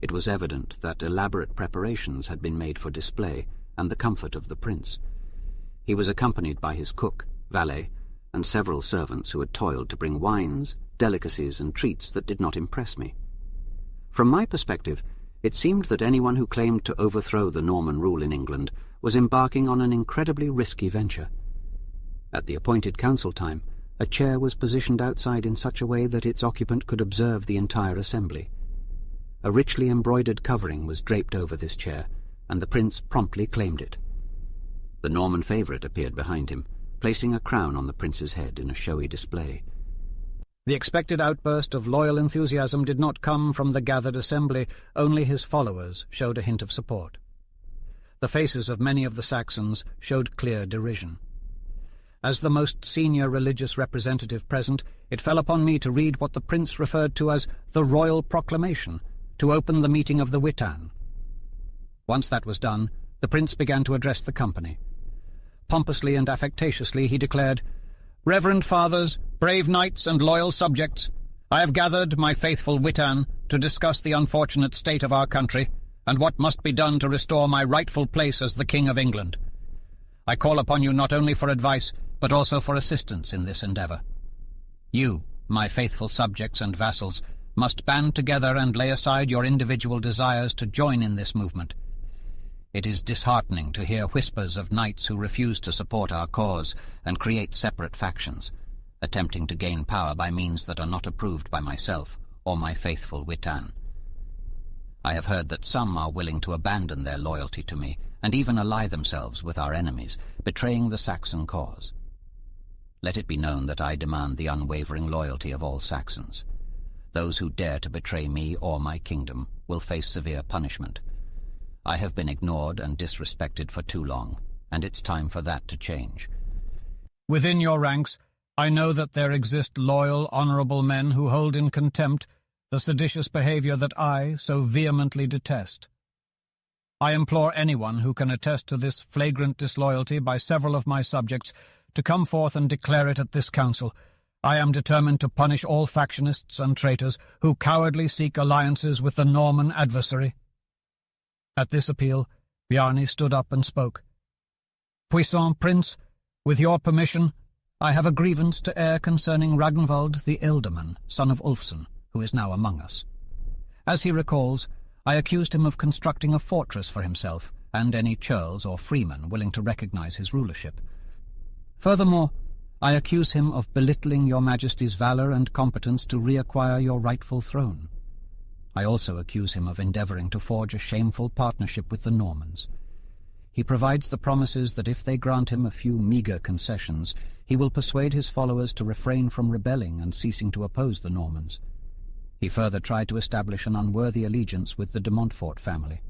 It was evident that elaborate preparations had been made for display and the comfort of the prince. He was accompanied by his cook, valet, and several servants who had toiled to bring wines, delicacies, and treats that did not impress me. From my perspective, it seemed that anyone who claimed to overthrow the Norman rule in England was embarking on an incredibly risky venture. At the appointed council time, a chair was positioned outside in such a way that its occupant could observe the entire assembly. A richly embroidered covering was draped over this chair, and the prince promptly claimed it. The Norman favourite appeared behind him, placing a crown on the prince's head in a showy display. The expected outburst of loyal enthusiasm did not come from the gathered assembly, only his followers showed a hint of support. The faces of many of the Saxons showed clear derision. As the most senior religious representative present, it fell upon me to read what the prince referred to as the royal proclamation, to open the meeting of the Witan. Once that was done, the prince began to address the company. Pompously and affectatiously he declared, "Reverend fathers, brave knights, and loyal subjects, I have gathered my faithful Witan to discuss the unfortunate state of our country and what must be done to restore my rightful place as the King of England. I call upon you not only for advice, but also for assistance in this endeavour. You, my faithful subjects and vassals, must band together and lay aside your individual desires to join in this movement. It is disheartening to hear whispers of knights who refuse to support our cause and create separate factions, attempting to gain power by means that are not approved by myself or my faithful Witan. I have heard that some are willing to abandon their loyalty to me and even ally themselves with our enemies, betraying the Saxon cause. Let it be known that I demand the unwavering loyalty of all Saxons. Those who dare to betray me or my kingdom will face severe punishment. I have been ignored and disrespected for too long, and it's time for that to change. Within your ranks, I know that there exist loyal, honorable men who hold in contempt the seditious behavior that I so vehemently detest. I implore anyone who can attest to this flagrant disloyalty by several of my subjects to come forth and declare it at this council. I am determined to punish all factionists and traitors who cowardly seek alliances with the Norman adversary. At this appeal, Bjarni stood up and spoke. Puissant Prince, with your permission, I have a grievance to air concerning Ragnvald the Ealdorman, son of Ulfson, who is now among us. As he recalls, I accused him of constructing a fortress for himself and any churls or freemen willing to recognize his rulership. Furthermore, I accuse him of belittling your Majesty's valor and competence to reacquire your rightful throne. I also accuse him of endeavoring to forge a shameful partnership with the Normans. He provides the promises that if they grant him a few meagre concessions, he will persuade his followers to refrain from rebelling and ceasing to oppose the Normans. He further tried to establish an unworthy allegiance with the de Montfort family.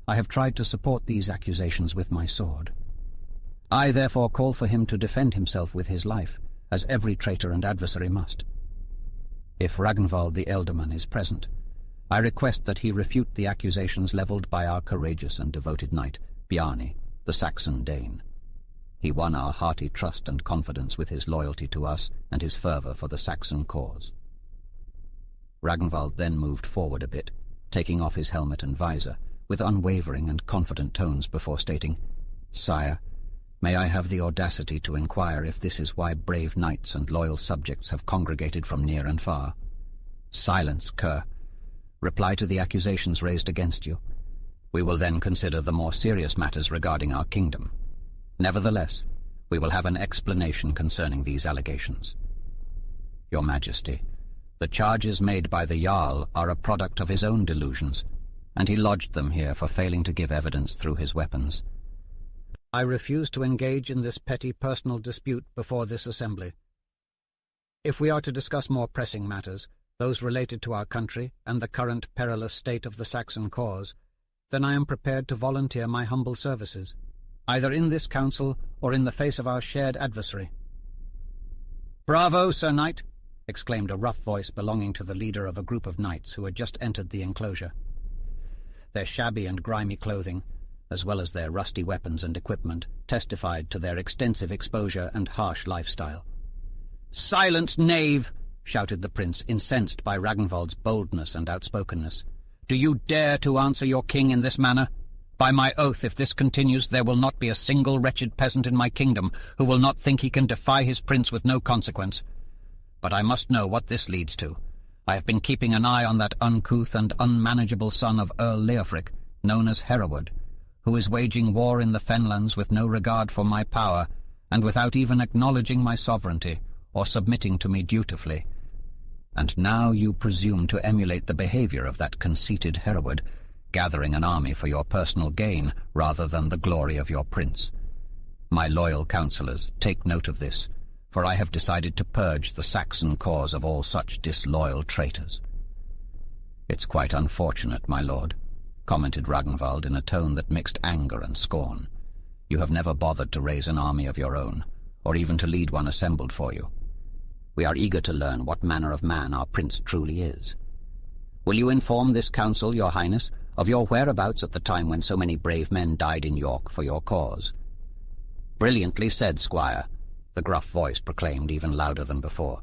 I have tried to support these accusations with my sword. I therefore call for him to defend himself with his life, as every traitor and adversary must. If Ragnvald the Ealdorman is present, I request that he refute the accusations levelled by our courageous and devoted knight, Bjarni, the Saxon Dane. He won our hearty trust and confidence with his loyalty to us and his fervour for the Saxon cause. Ragnvald then moved forward a bit, taking off his helmet and visor, with unwavering and confident tones before stating, Sire, may I have the audacity to inquire if this is why brave knights and loyal subjects have congregated from near and far? Silence, cur. Reply to the accusations raised against you. We will then consider the more serious matters regarding our kingdom. Nevertheless, we will have an explanation concerning these allegations. Your Majesty, the charges made by the Jarl are a product of his own delusions, and he lodged them here for failing to give evidence through his weapons. I refuse to engage in this petty personal dispute before this assembly. If we are to discuss more pressing matters, those related to our country and the current perilous state of the Saxon cause, then I am prepared to volunteer my humble services, either in this council or in the face of our shared adversary. Bravo, Sir Knight! Exclaimed a rough voice belonging to the leader of a group of knights who had just entered the enclosure. Their shabby and grimy clothing, as well as their rusty weapons and equipment, testified to their extensive exposure and harsh lifestyle. "Silence, knave!" shouted the prince, incensed by Ragnvald's boldness and outspokenness. "Do you dare to answer your king in this manner? By my oath, if this continues, there will not be a single wretched peasant in my kingdom who will not think he can defy his prince with no consequence. But I must know what this leads to. I have been keeping an eye on that uncouth and unmanageable son of Earl Leofric, known as Hereward, who is waging war in the Fenlands with no regard for my power, and without even acknowledging my sovereignty, or submitting to me dutifully. And now you presume to emulate the behavior of that conceited Hereward, gathering an army for your personal gain rather than the glory of your prince. My loyal counsellors, take note of this, for I have decided to purge the Saxon cause of all such disloyal traitors." "It's quite unfortunate, my lord," commented Ragnvald in a tone that mixed anger and scorn. "You have never bothered to raise an army of your own, or even to lead one assembled for you. We are eager to learn what manner of man our prince truly is. Will you inform this council, your highness, of your whereabouts at the time when so many brave men died in York for your cause?" "Brilliantly said, squire," the gruff voice proclaimed even louder than before.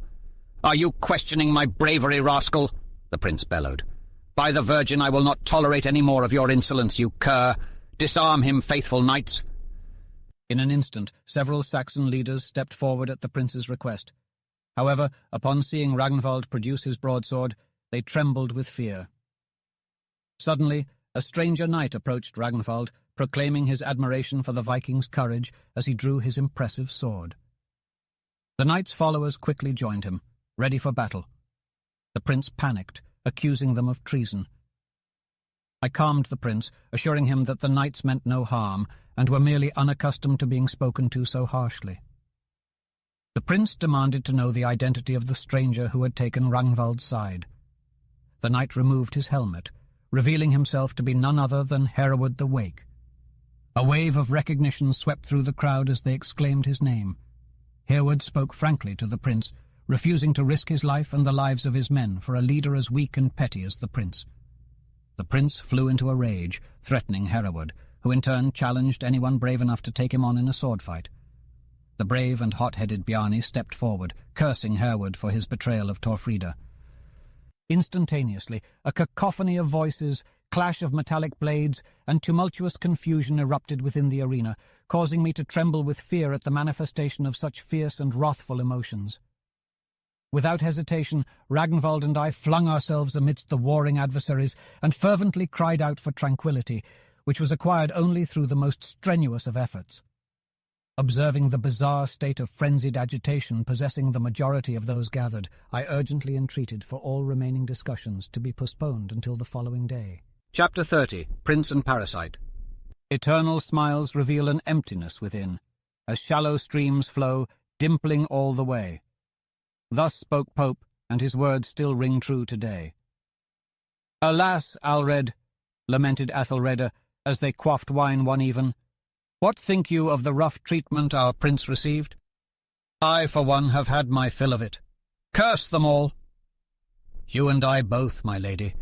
"Are you questioning my bravery, rascal?" the prince bellowed. "By the Virgin, I will not tolerate any more of your insolence, you cur! Disarm him, faithful knights!" In an instant, several Saxon leaders stepped forward at the prince's request. However, upon seeing Ragnvald produce his broadsword, they trembled with fear. Suddenly, a stranger knight approached Ragnvald, proclaiming his admiration for the Viking's courage as he drew his impressive sword. The knight's followers quickly joined him, ready for battle. The prince panicked, accusing them of treason. I calmed the prince, assuring him that the knights meant no harm and were merely unaccustomed to being spoken to so harshly. The prince demanded to know the identity of the stranger who had taken Ragnvald's side. The knight removed his helmet, revealing himself to be none other than Hereward the Wake. A wave of recognition swept through the crowd as they exclaimed his name. Hereward spoke frankly to the prince, refusing to risk his life and the lives of his men for a leader as weak and petty as the prince. The prince flew into a rage, threatening Hereward, who in turn challenged anyone brave enough to take him on in a sword fight. The brave and hot-headed Bjarni stepped forward, cursing Hereward for his betrayal of Torfrida. Instantaneously, a cacophony of voices, clash of metallic blades, and tumultuous confusion erupted within the arena, causing me to tremble with fear at the manifestation of such fierce and wrathful emotions. Without hesitation, Ragnvald and I flung ourselves amidst the warring adversaries and fervently cried out for tranquility, which was acquired only through the most strenuous of efforts. Observing the bizarre state of frenzied agitation possessing the majority of those gathered, I urgently entreated for all remaining discussions to be postponed until the following day. Chapter 30. Prince and Parasite. Eternal smiles reveal an emptiness within, as shallow streams flow, dimpling all the way. Thus spoke Pope, and his words still ring true today. "Alas, Alred," lamented Athelreda, as they quaffed wine one even, "what think you of the rough treatment our prince received? I, for one, have had my fill of it. Curse them all!" "You and I both, my lady.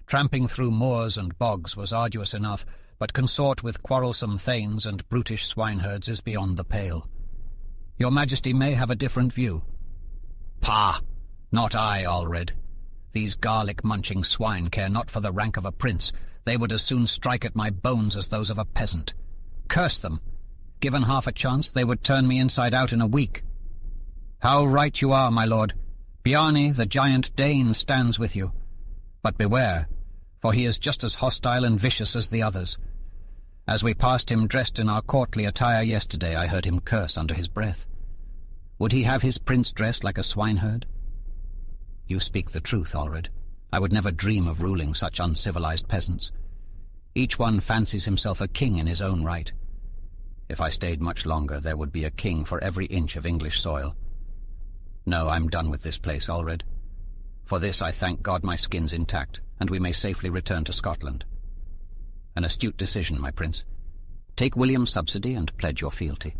Tramping through moors and bogs was arduous enough, but consort with quarrelsome thanes and brutish swineherds is beyond the pale. Your Majesty may have a different view." "Pah! Not I, Alred. These garlic-munching swine care not for the rank of a prince. They would as soon strike at my bones as those of a peasant. Curse them! Given half a chance, they would turn me inside out in a week." "How right you are, my lord. Bjarni, the giant Dane, stands with you. But beware, for he is just as hostile and vicious as the others. As we passed him dressed in our courtly attire yesterday, I heard him curse under his breath. Would he have his prince dressed like a swineherd? You speak the truth, Alred. I would never dream of ruling such uncivilized peasants. Each one fancies himself a king in his own right. If I stayed much longer, there would be a king for every inch of English soil. No, I'm done with this place, Alred. For this I thank God my skin's intact, and we may safely return to Scotland. An astute decision, my prince. Take William's subsidy and pledge your fealty.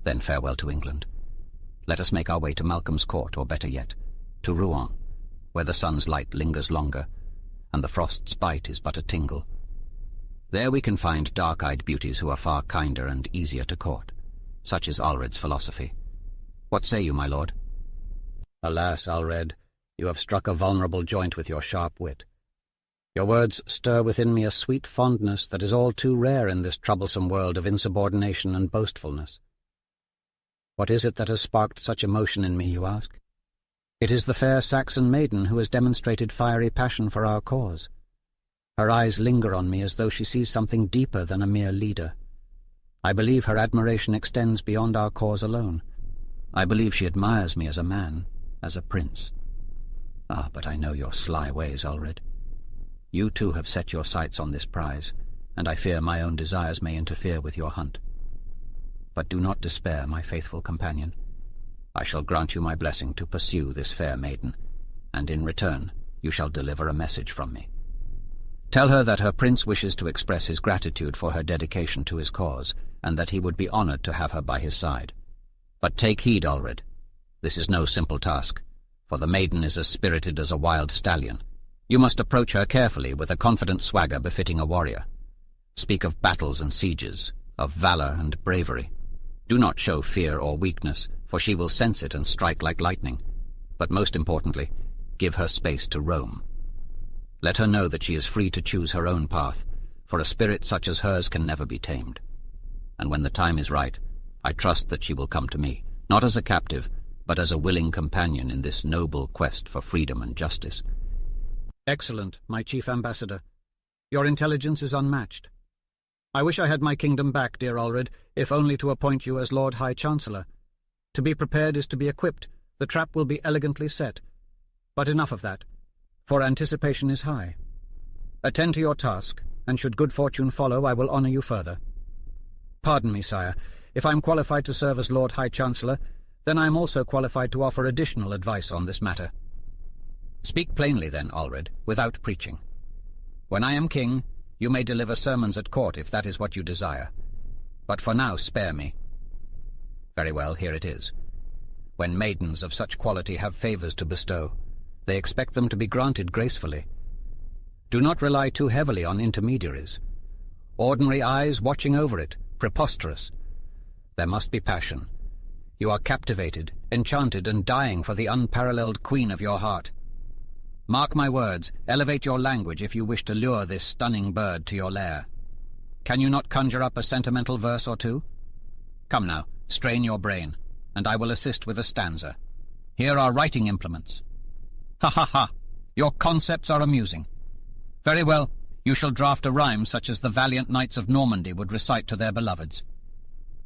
Then farewell to England. Let us make our way to Malcolm's court, or better yet, to Rouen, where the sun's light lingers longer, and the frost's bite is but a tingle. There we can find dark-eyed beauties who are far kinder and easier to court. Such is Alred's philosophy. What say you, my lord? Alas, Alred, you have struck a vulnerable joint with your sharp wit. Your words stir within me a sweet fondness that is all too rare in this troublesome world of insubordination and boastfulness. What is it that has sparked such emotion in me, you ask? It is the fair Saxon maiden who has demonstrated fiery passion for our cause. Her eyes linger on me as though she sees something deeper than a mere leader. I believe her admiration extends beyond our cause alone. I believe she admires me as a man, as a prince. Ah, but I know your sly ways, Alred. You too have set your sights on this prize, and I fear my own desires may interfere with your hunt. But do not despair, my faithful companion. I shall grant you my blessing to pursue this fair maiden, and in return you shall deliver a message from me. Tell her that her prince wishes to express his gratitude for her dedication to his cause, and that he would be honored to have her by his side. But take heed, Alred. This is no simple task, for the maiden is as spirited as a wild stallion. You must approach her carefully with a confident swagger befitting a warrior. Speak of battles and sieges, of valor and bravery. Do not show fear or weakness, for she will sense it and strike like lightning. But most importantly, give her space to roam. Let her know that she is free to choose her own path, for a spirit such as hers can never be tamed. And when the time is right, I trust that she will come to me, not as a captive, but as a willing companion in this noble quest for freedom and justice. Excellent, my chief ambassador. Your intelligence is unmatched. I wish I had my kingdom back, dear Ulred, if only to appoint you as Lord High Chancellor. To be prepared is to be equipped. The trap will be elegantly set. But enough of that, for anticipation is high. Attend to your task, and should good fortune follow, I will honour you further. Pardon me, sire. If I am qualified to serve as Lord High Chancellor, then I am also qualified to offer additional advice on this matter. Speak plainly then, Ulred, without preaching. When I am king, you may deliver sermons at court if that is what you desire. But for now spare me. Very well, here it is. When maidens of such quality have favours to bestow, they expect them to be granted gracefully. Do not rely too heavily on intermediaries. Ordinary eyes watching over it, preposterous. There must be passion. You are captivated, enchanted, and dying for the unparalleled queen of your heart. Mark my words, elevate your language if you wish to lure this stunning bird to your lair. Can you not conjure up a sentimental verse or two? Come now, strain your brain, and I will assist with a stanza. Here are writing implements. Ha ha ha! Your concepts are amusing. Very well, you shall draft a rhyme such as the valiant knights of Normandy would recite to their beloveds.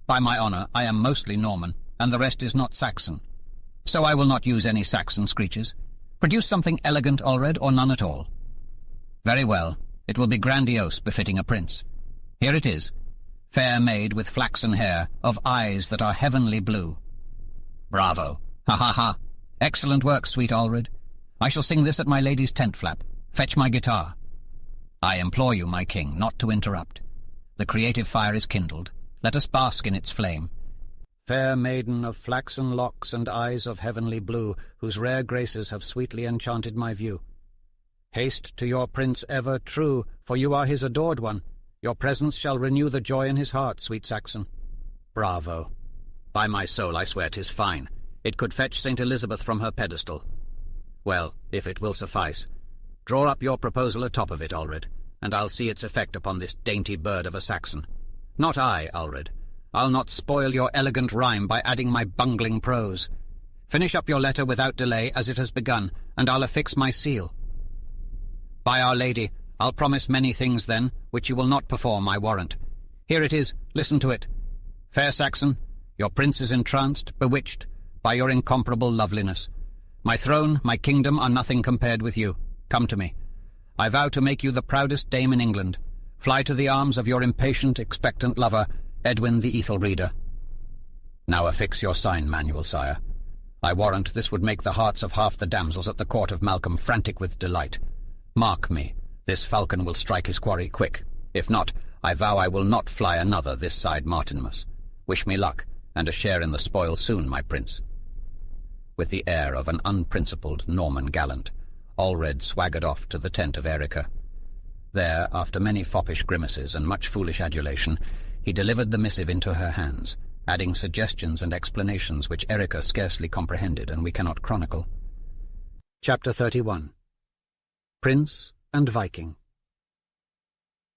By my honour, I am mostly Norman, and the rest is not Saxon. So I will not use any Saxon screeches. Produce something elegant, Ulred, or none at all. Very well, it will be grandiose, befitting a prince. Here it is. Fair maid with flaxen hair, of eyes that are heavenly blue. Bravo! Ha ha ha! Excellent work, sweet Ulred. I shall sing this at my lady's tent flap. Fetch my guitar. I implore you, my king, not to interrupt. The creative fire is kindled. Let us bask in its flame. Fair maiden of flaxen locks and eyes of heavenly blue, whose rare graces have sweetly enchanted my view. Haste to your prince ever true, for you are his adored one. Your presence shall renew the joy in his heart, sweet Saxon. Bravo! By my soul, I swear 'tis fine. It could fetch St. Elizabeth from her pedestal. Well, if it will suffice, draw up your proposal atop of it, Ulred, and I'll see its effect upon this dainty bird of a Saxon. Not I, Ulred. I'll not spoil your elegant rhyme by adding my bungling prose. Finish up your letter without delay as it has begun, and I'll affix my seal. By Our Lady, I'll promise many things then, which you will not perform, I warrant. Here it is, listen to it. Fair Saxon, your prince is entranced, bewitched, by your incomparable loveliness. My throne, my kingdom are nothing compared with you. Come to me. I vow to make you the proudest dame in England. Fly to the arms of your impatient, expectant lover, Edwin the Ethel Reader. Now affix your sign manual, sire. I warrant this would make the hearts of half the damsels at the court of Malcolm frantic with delight. Mark me, this falcon will strike his quarry quick. If not, I vow I will not fly another this side Martinmas. Wish me luck, and a share in the spoil soon, my prince. With the air of an unprincipled Norman gallant, Ulred swaggered off to the tent of Erica. There, after many foppish grimaces and much foolish adulation, he delivered the missive into her hands, adding suggestions and explanations which Erica scarcely comprehended and we cannot chronicle. Chapter 31. Prince and Viking.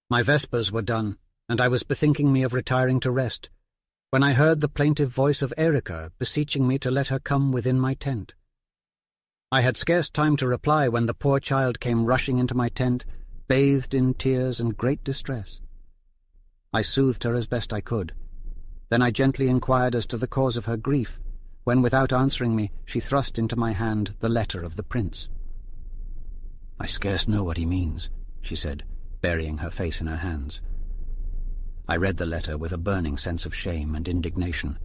My vespers were done, and I was bethinking me of retiring to rest, when I heard the plaintive voice of Erica beseeching me to let her come within my tent. I had scarce time to reply when the poor child came rushing into my tent, bathed in tears and great distress. I soothed her as best I could. Then I gently inquired as to the cause of her grief, when without answering me she thrust into my hand the letter of the prince. I scarce know what he means, she said, burying her face in her hands. I read the letter with a burning sense of shame and indignation,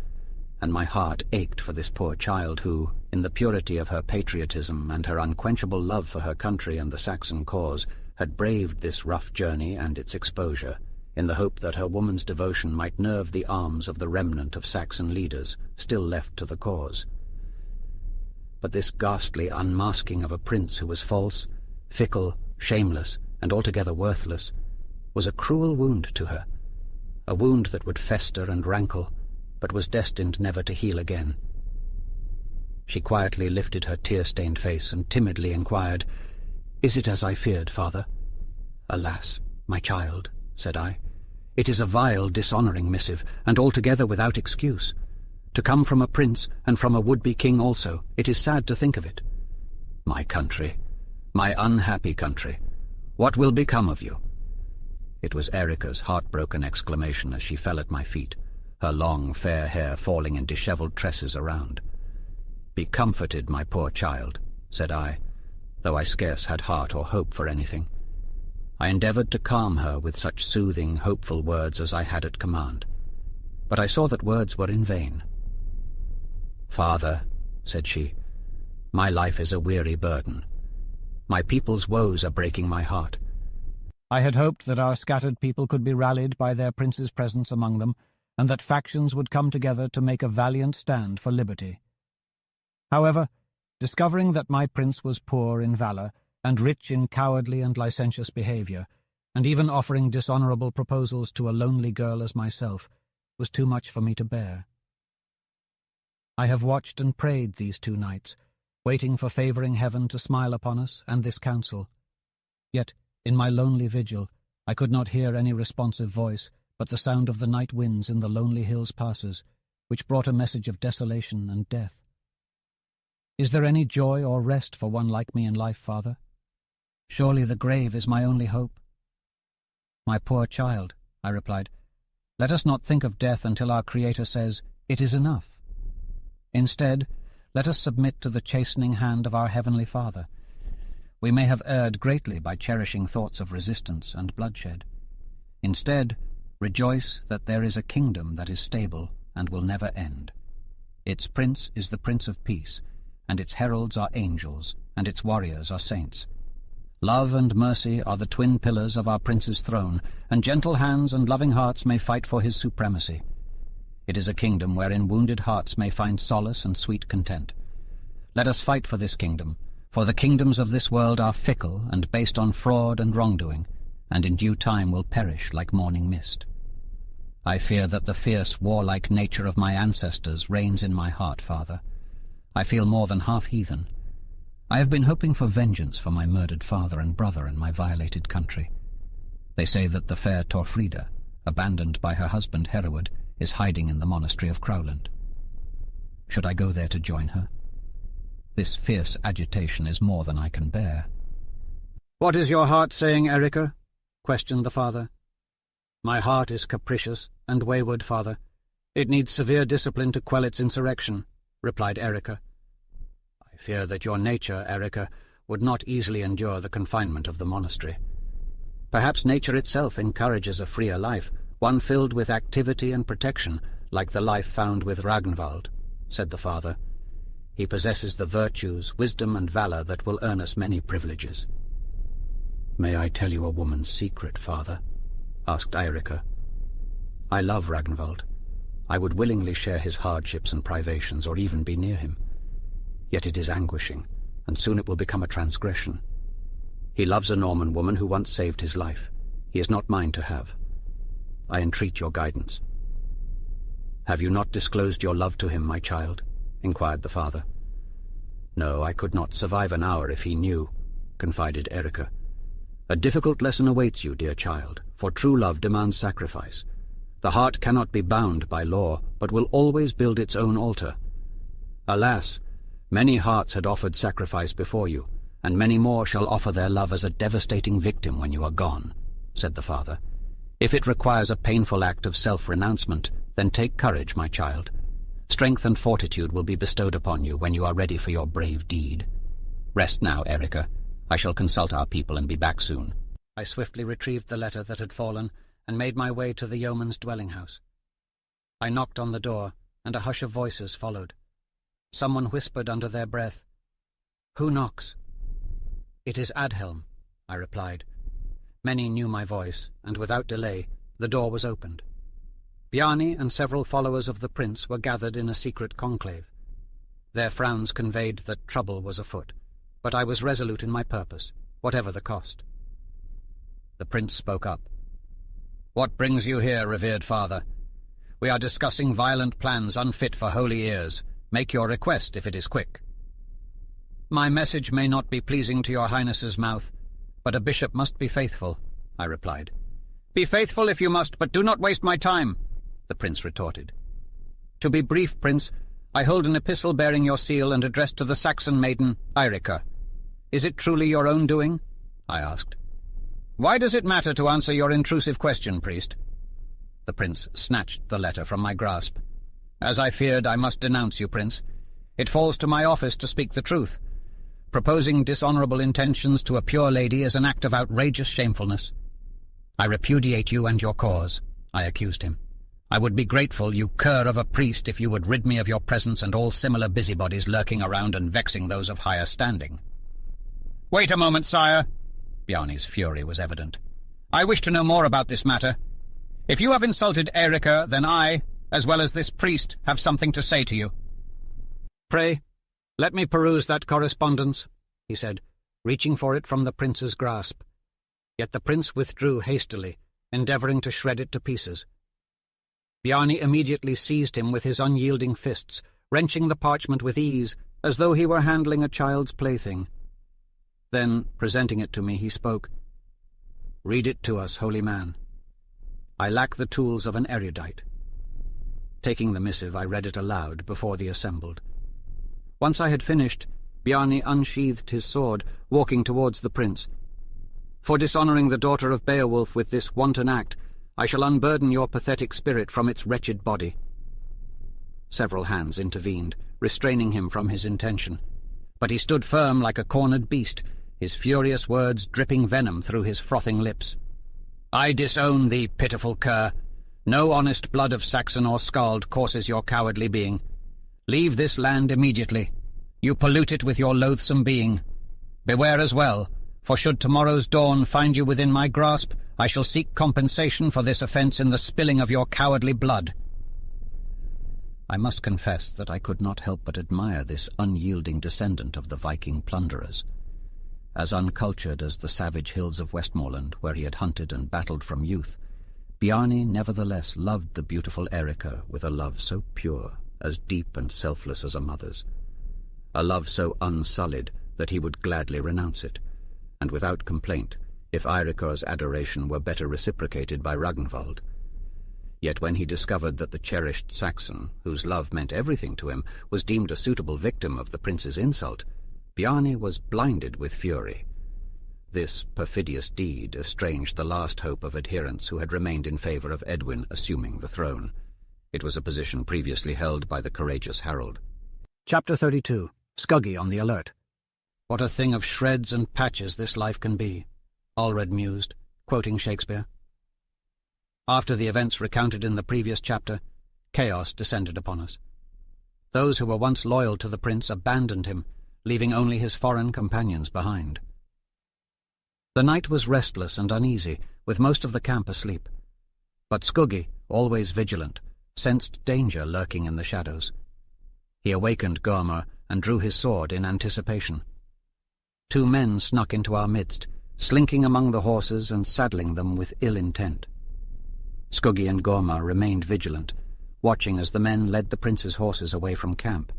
and my heart ached for this poor child who, in the purity of her patriotism and her unquenchable love for her country and the Saxon cause, had braved this rough journey and its exposure, in the hope that her woman's devotion might nerve the arms of the remnant of Saxon leaders still left to the cause. But this ghastly unmasking of a prince who was false, fickle, shameless, and altogether worthless, was a cruel wound to her, a wound that would fester and rankle, but was destined never to heal again. She quietly lifted her tear-stained face and timidly inquired, "Is it as I feared, father?" "Alas, my child," said I, "it is a vile, dishonouring missive, and altogether without excuse. To come from a prince, and from a would-be king also, it is sad to think of it. My country, my unhappy country, what will become of you? It was Erica's heartbroken exclamation as she fell at my feet, her long, fair hair falling in dishevelled tresses around. "Be comforted, my poor child," said I, though I scarce had heart or hope for anything. I endeavoured to calm her with such soothing, hopeful words as I had at command, but I saw that words were in vain. "Father," said she, "my life is a weary burden. My people's woes are breaking my heart." I had hoped that our scattered people could be rallied by their prince's presence among them, and that factions would come together to make a valiant stand for liberty. However, discovering that my prince was poor in valour, and rich in cowardly and licentious behaviour, and even offering dishonourable proposals to a lonely girl as myself, was too much for me to bear. I have watched and prayed these 2 nights, waiting for favouring heaven to smile upon us and this council. Yet, in my lonely vigil, I could not hear any responsive voice but the sound of the night winds in the lonely hills' passes, which brought a message of desolation and death. Is there any joy or rest for one like me in life, Father? Surely the grave is my only hope. My poor child, I replied, let us not think of death until our Creator says, "It is enough." Instead, let us submit to the chastening hand of our Heavenly Father. We may have erred greatly by cherishing thoughts of resistance and bloodshed. Instead, rejoice that there is a kingdom that is stable and will never end. Its prince is the Prince of Peace, and its heralds are angels, and its warriors are saints. Love and mercy are the twin pillars of our prince's throne, and gentle hands and loving hearts may fight for his supremacy. It is a kingdom wherein wounded hearts may find solace and sweet content. Let us fight for this kingdom, for the kingdoms of this world are fickle and based on fraud and wrongdoing, and in due time will perish like morning mist. I fear that the fierce, warlike nature of my ancestors reigns in my heart, Father. I feel more than half heathen. I have been hoping for vengeance for my murdered father and brother in my violated country. They say that the fair Torfrida, abandoned by her husband Hereward, is hiding in the monastery of Crowland. Should I go there to join her? This fierce agitation is more than I can bear. "What is your heart saying, Erica?" questioned the father. "My heart is capricious and wayward, Father. It needs severe discipline to quell its insurrection," replied Erica. "I fear that your nature, Erica, would not easily endure the confinement of the monastery. Perhaps nature itself encourages a freer life, one filled with activity and protection, like the life found with Ragnvald," said the father. "He possesses the virtues, wisdom, and valour that will earn us many privileges." "May I tell you a woman's secret, Father?" asked Erica. "I love Ragnvald. I would willingly share his hardships and privations, or even be near him. Yet it is anguishing, and soon it will become a transgression. He loves a Norman woman who once saved his life. He is not mine to have. I entreat your guidance." "Have you not disclosed your love to him, my child?" inquired the father. "No, I could not survive an hour if he knew," confided Erica. "A difficult lesson awaits you, dear child, for true love demands sacrifice. The heart cannot be bound by law, but will always build its own altar. Alas, many hearts had offered sacrifice before you, and many more shall offer their love as a devastating victim when you are gone," said the father. "If it requires a painful act of self-renouncement, then take courage, my child. Strength and fortitude will be bestowed upon you when you are ready for your brave deed. Rest now, Erica. I shall consult our people and be back soon." I swiftly retrieved the letter that had fallen and made my way to the yeoman's dwelling-house. I knocked on the door, and a hush of voices followed. Someone whispered under their breath, "Who knocks?" "It is Adhelm," I replied. Many knew my voice, and without delay, the door was opened. Bjarni and several followers of the prince were gathered in a secret conclave. Their frowns conveyed that trouble was afoot, but I was resolute in my purpose, whatever the cost. The prince spoke up. "What brings you here, revered father? We are discussing violent plans unfit for holy ears. Make your request if it is quick." "My message may not be pleasing to your highness's mouth, but a bishop must be faithful," I replied. "Be faithful if you must, but do not waste my time," the prince retorted. "To be brief, prince, I hold an epistle bearing your seal and addressed to the Saxon maiden, Eirica. Is it truly your own doing?" I asked. Why does it matter to answer your intrusive question, priest? The prince snatched the letter from my grasp. As I feared, I must denounce you, prince. It falls to my office to speak the truth. Proposing dishonourable intentions to a pure lady is an act of outrageous shamefulness. I repudiate you and your cause, I accused him. I would be grateful, you cur of a priest, if you would rid me of your presence and all similar busybodies lurking around and vexing those of higher standing. Wait a moment, sire. Bjarni's fury was evident. I wish to know more about this matter. If you have insulted Erika, then I, as well as this priest, have something to say to you. Pray, let me peruse that correspondence, he said, reaching for it from the prince's grasp. Yet the prince withdrew hastily, endeavouring to shred it to pieces. Bjarni immediately seized him with his unyielding fists, wrenching the parchment with ease, as though he were handling a child's plaything. Then, presenting it to me, he spoke. Read it to us, holy man. I lack the tools of an erudite. Taking the missive, I read it aloud before the assembled. Once I had finished, Bjarni unsheathed his sword, walking towards the prince. For dishonouring the daughter of Beowulf with this wanton act, I shall unburden your pathetic spirit from its wretched body. Several hands intervened, restraining him from his intention. But he stood firm like a cornered beast, his furious words dripping venom through his frothing lips. I disown thee, pitiful cur. No honest blood of Saxon or Skald courses your cowardly being. Leave this land immediately. You pollute it with your loathsome being. Beware as well, for should tomorrow's dawn find you within my grasp, I shall seek compensation for this offence in the spilling of your cowardly blood. I must confess that I could not help but admire this unyielding descendant of the Viking plunderers. As uncultured as the savage hills of Westmoreland, where he had hunted and battled from youth, Bjarni nevertheless loved the beautiful Erika with a love so pure, as deep and selfless as a mother's. A love so unsullied that he would gladly renounce it, and without complaint, if Eirik's adoration were better reciprocated by Ragnvald. Yet when he discovered that the cherished Saxon, whose love meant everything to him, was deemed a suitable victim of the prince's insult, Bjarni was blinded with fury. This perfidious deed estranged the last hope of adherents who had remained in favour of Edwin assuming the throne. It was a position previously held by the courageous Harold. Chapter 32. Skuggi on the alert. What a thing of shreds and patches this life can be, Allred mused, quoting Shakespeare. After the events recounted in the previous chapter, chaos descended upon us. Those who were once loyal to the prince abandoned him, leaving only his foreign companions behind. The night was restless and uneasy, with most of the camp asleep. But Skuggi, always vigilant, sensed danger lurking in the shadows. He awakened Gormr and drew his sword in anticipation. 2 men snuck into our midst, slinking among the horses and saddling them with ill intent. Skuggi and Gormr remained vigilant, watching as the men led the prince's horses away from camp.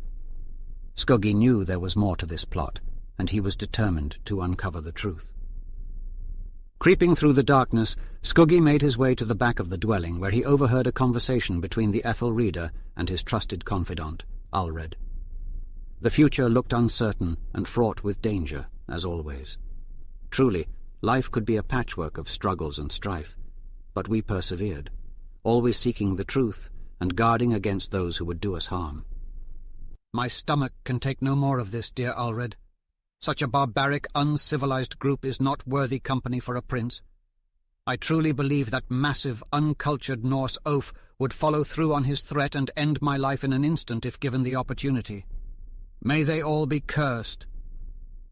Skuggi knew there was more to this plot, and he was determined to uncover the truth. Creeping through the darkness, Skuggi made his way to the back of the dwelling, where he overheard a conversation between the Ethelreda and his trusted confidant, Allred. The future looked uncertain and fraught with danger, as always. Truly, life could be a patchwork of struggles and strife, but we persevered, always seeking the truth and guarding against those who would do us harm. My stomach can take no more of this, dear Allred. Such a barbaric, uncivilized group is not worthy company for a prince. I truly believe that massive, uncultured Norse oaf would follow through on his threat and end my life in an instant if given the opportunity. May they all be cursed.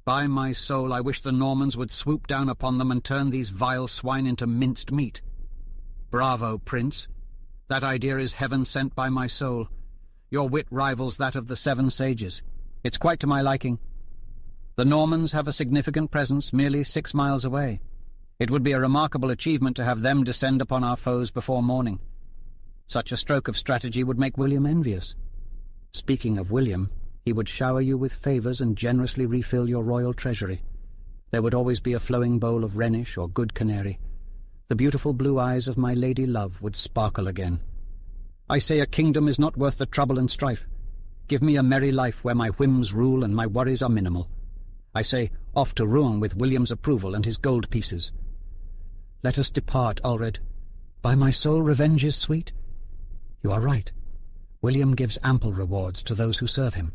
By my soul, I wish the Normans would swoop down upon them and turn these vile swine into minced meat. Bravo, Prince. That idea is heaven sent by my soul. Your wit rivals that of the 7 sages. It's quite to my liking. The Normans have a significant presence merely 6 miles away. It would be a remarkable achievement to have them descend upon our foes before morning. Such a stroke of strategy would make William envious. Speaking of William, he would shower you with favours and generously refill your royal treasury. There would always be a flowing bowl of Rhenish or good canary. The beautiful blue eyes of my lady love would sparkle again. I say a kingdom is not worth the trouble and strife. Give me a merry life where my whims rule and my worries are minimal. I say, off to Rouen with William's approval and his gold pieces. Let us depart, Ulred. By my soul, revenge is sweet. You are right. William gives ample rewards to those who serve him.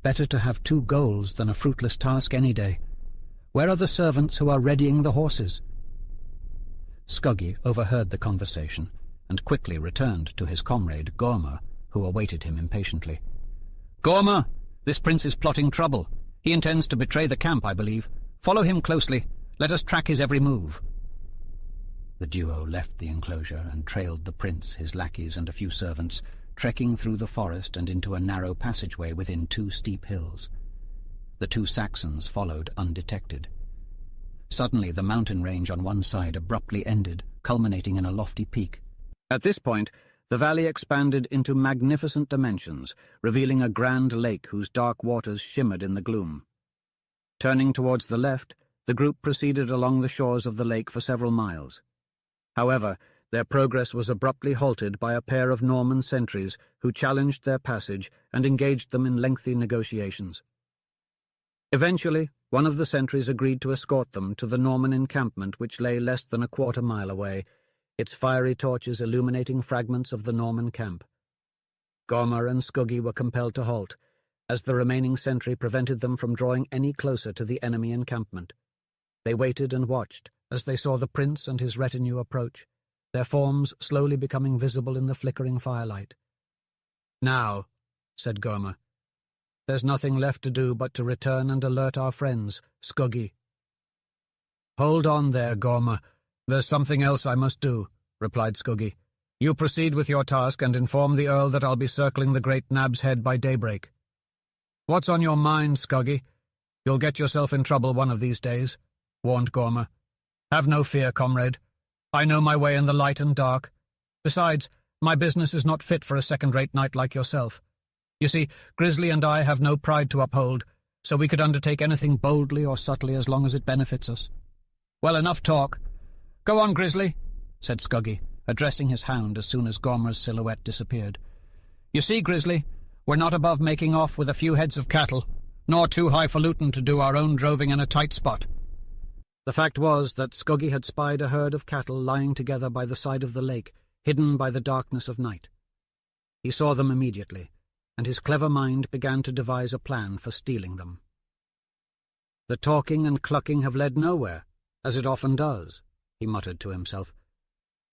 Better to have 2 goals than a fruitless task any day. Where are the servants who are readying the horses? Skuggi overheard the conversation and quickly returned to his comrade Gormr, who awaited him impatiently. "Gormr, this prince is plotting trouble. He intends to betray the camp, I believe. Follow him closely. Let us track his every move." The duo left the enclosure and trailed the prince, his lackeys, and a few servants, trekking through the forest and into a narrow passageway within 2 steep hills. The 2 Saxons followed undetected. Suddenly the mountain range on one side abruptly ended, culminating in a lofty peak. At this point, the valley expanded into magnificent dimensions, revealing a grand lake whose dark waters shimmered in the gloom. Turning towards the left, the group proceeded along the shores of the lake for several miles. However, their progress was abruptly halted by a pair of Norman sentries who challenged their passage and engaged them in lengthy negotiations. Eventually, one of the sentries agreed to escort them to the Norman encampment, which lay less than a quarter-mile away, its fiery torches illuminating fragments of the Norman camp. Gormr and Skuggi were compelled to halt, as the remaining sentry prevented them from drawing any closer to the enemy encampment. They waited and watched as they saw the prince and his retinue approach, their forms slowly becoming visible in the flickering firelight. "Now," said Gormr, "there's nothing left to do but to return and alert our friends, Skuggi." "Hold on there, Gormr. There's something else I must do," replied Skuggi. "You proceed with your task and inform the Earl that I'll be circling the Great Nab's Head by daybreak." "What's on your mind, Skuggi? You'll get yourself in trouble one of these days," warned Gormr. "Have no fear, comrade. I know my way in the light and dark. Besides, my business is not fit for a second-rate knight like yourself. You see, Grizzly and I have no pride to uphold, so we could undertake anything boldly or subtly as long as it benefits us." "Well, enough talk. Go on, Grizzly," said Skuggi, addressing his hound as soon as Gormr's silhouette disappeared. "You see, Grizzly, we're not above making off with a few heads of cattle, nor too highfalutin to do our own droving in a tight spot." The fact was that Skuggi had spied a herd of cattle lying together by the side of the lake, hidden by the darkness of night. He saw them immediately, and his clever mind began to devise a plan for stealing them. "The talking and clucking have led nowhere, as it often does," he muttered to himself.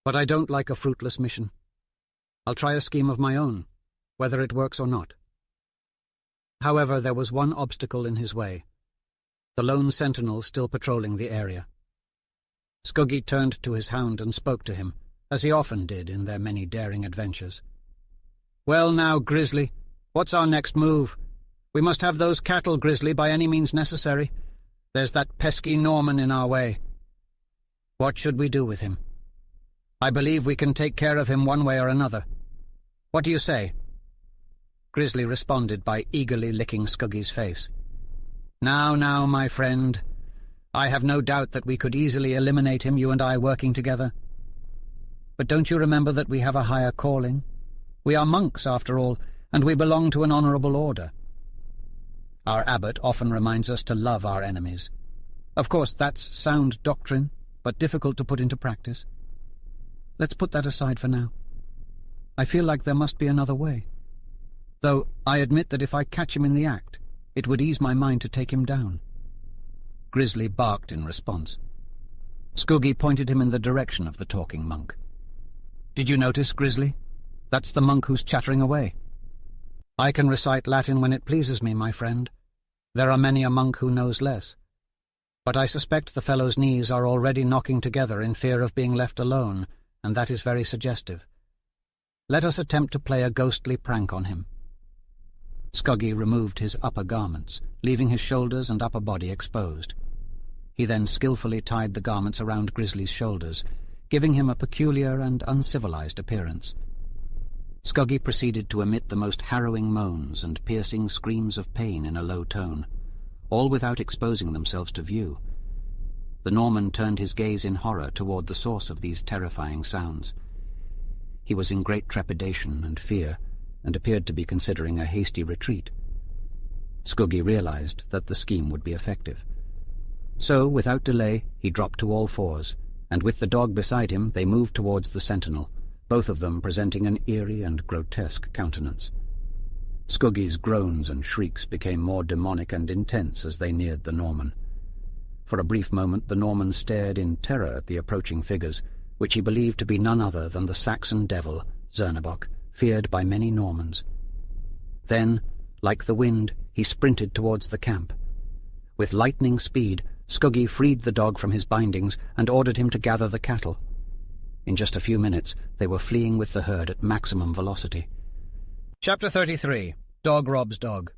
"But I don't like a fruitless mission. I'll try a scheme of my own, whether it works or not." However, there was one obstacle in his way: the lone sentinel still patrolling the area. Skuggi turned to his hound and spoke to him, as he often did in their many daring adventures. "Well now, Grizzly, what's our next move? We must have those cattle, Grizzly, by any means necessary. There's that pesky Norman in our way. What should we do with him? I believe we can take care of him one way or another. What do you say?" Grizzly responded by eagerly licking Skuggi's face. Now, my friend, I have no doubt that we could easily eliminate him, you and I working together. But don't you remember that we have a higher calling? We are monks, after all, and we belong to an honourable order. Our abbot often reminds us to love our enemies. Of course, that's sound doctrine, but difficult to put into practice. Let's put that aside for now. I feel like there must be another way. Though I admit that if I catch him in the act, it would ease my mind to take him down. Grizzly barked in response. Skuggi pointed him in the direction of the talking monk. "Did you notice, Grizzly? That's the monk who's chattering away." "I can recite Latin when it pleases me, my friend. There are many a monk who knows less. But I suspect the fellow's knees are already knocking together in fear of being left alone, and that is very suggestive. Let us attempt to play a ghostly prank on him." Skuggi removed his upper garments, leaving his shoulders and upper body exposed. He then skillfully tied the garments around Grizzly's shoulders, giving him a peculiar and uncivilized appearance. Skuggi proceeded to emit the most harrowing moans and piercing screams of pain in a low tone, all without exposing themselves to view. The Norman turned his gaze in horror toward the source of these terrifying sounds. He was in great trepidation and fear, and appeared to be considering a hasty retreat. Skuggi realized that the scheme would be effective. So, without delay, he dropped to all fours, and with the dog beside him they moved towards the sentinel, both of them presenting an eerie and grotesque countenance. Skuggi's groans and shrieks became more demonic and intense as they neared the Norman. For a brief moment the Norman stared in terror at the approaching figures, which he believed to be none other than the Saxon devil, Zernebock, feared by many Normans. Then, like the wind, he sprinted towards the camp. With lightning speed, Skuggi freed the dog from his bindings and ordered him to gather the cattle. In just a few minutes, they were fleeing with the herd at maximum velocity. Chapter 33. Dog Robs Dog.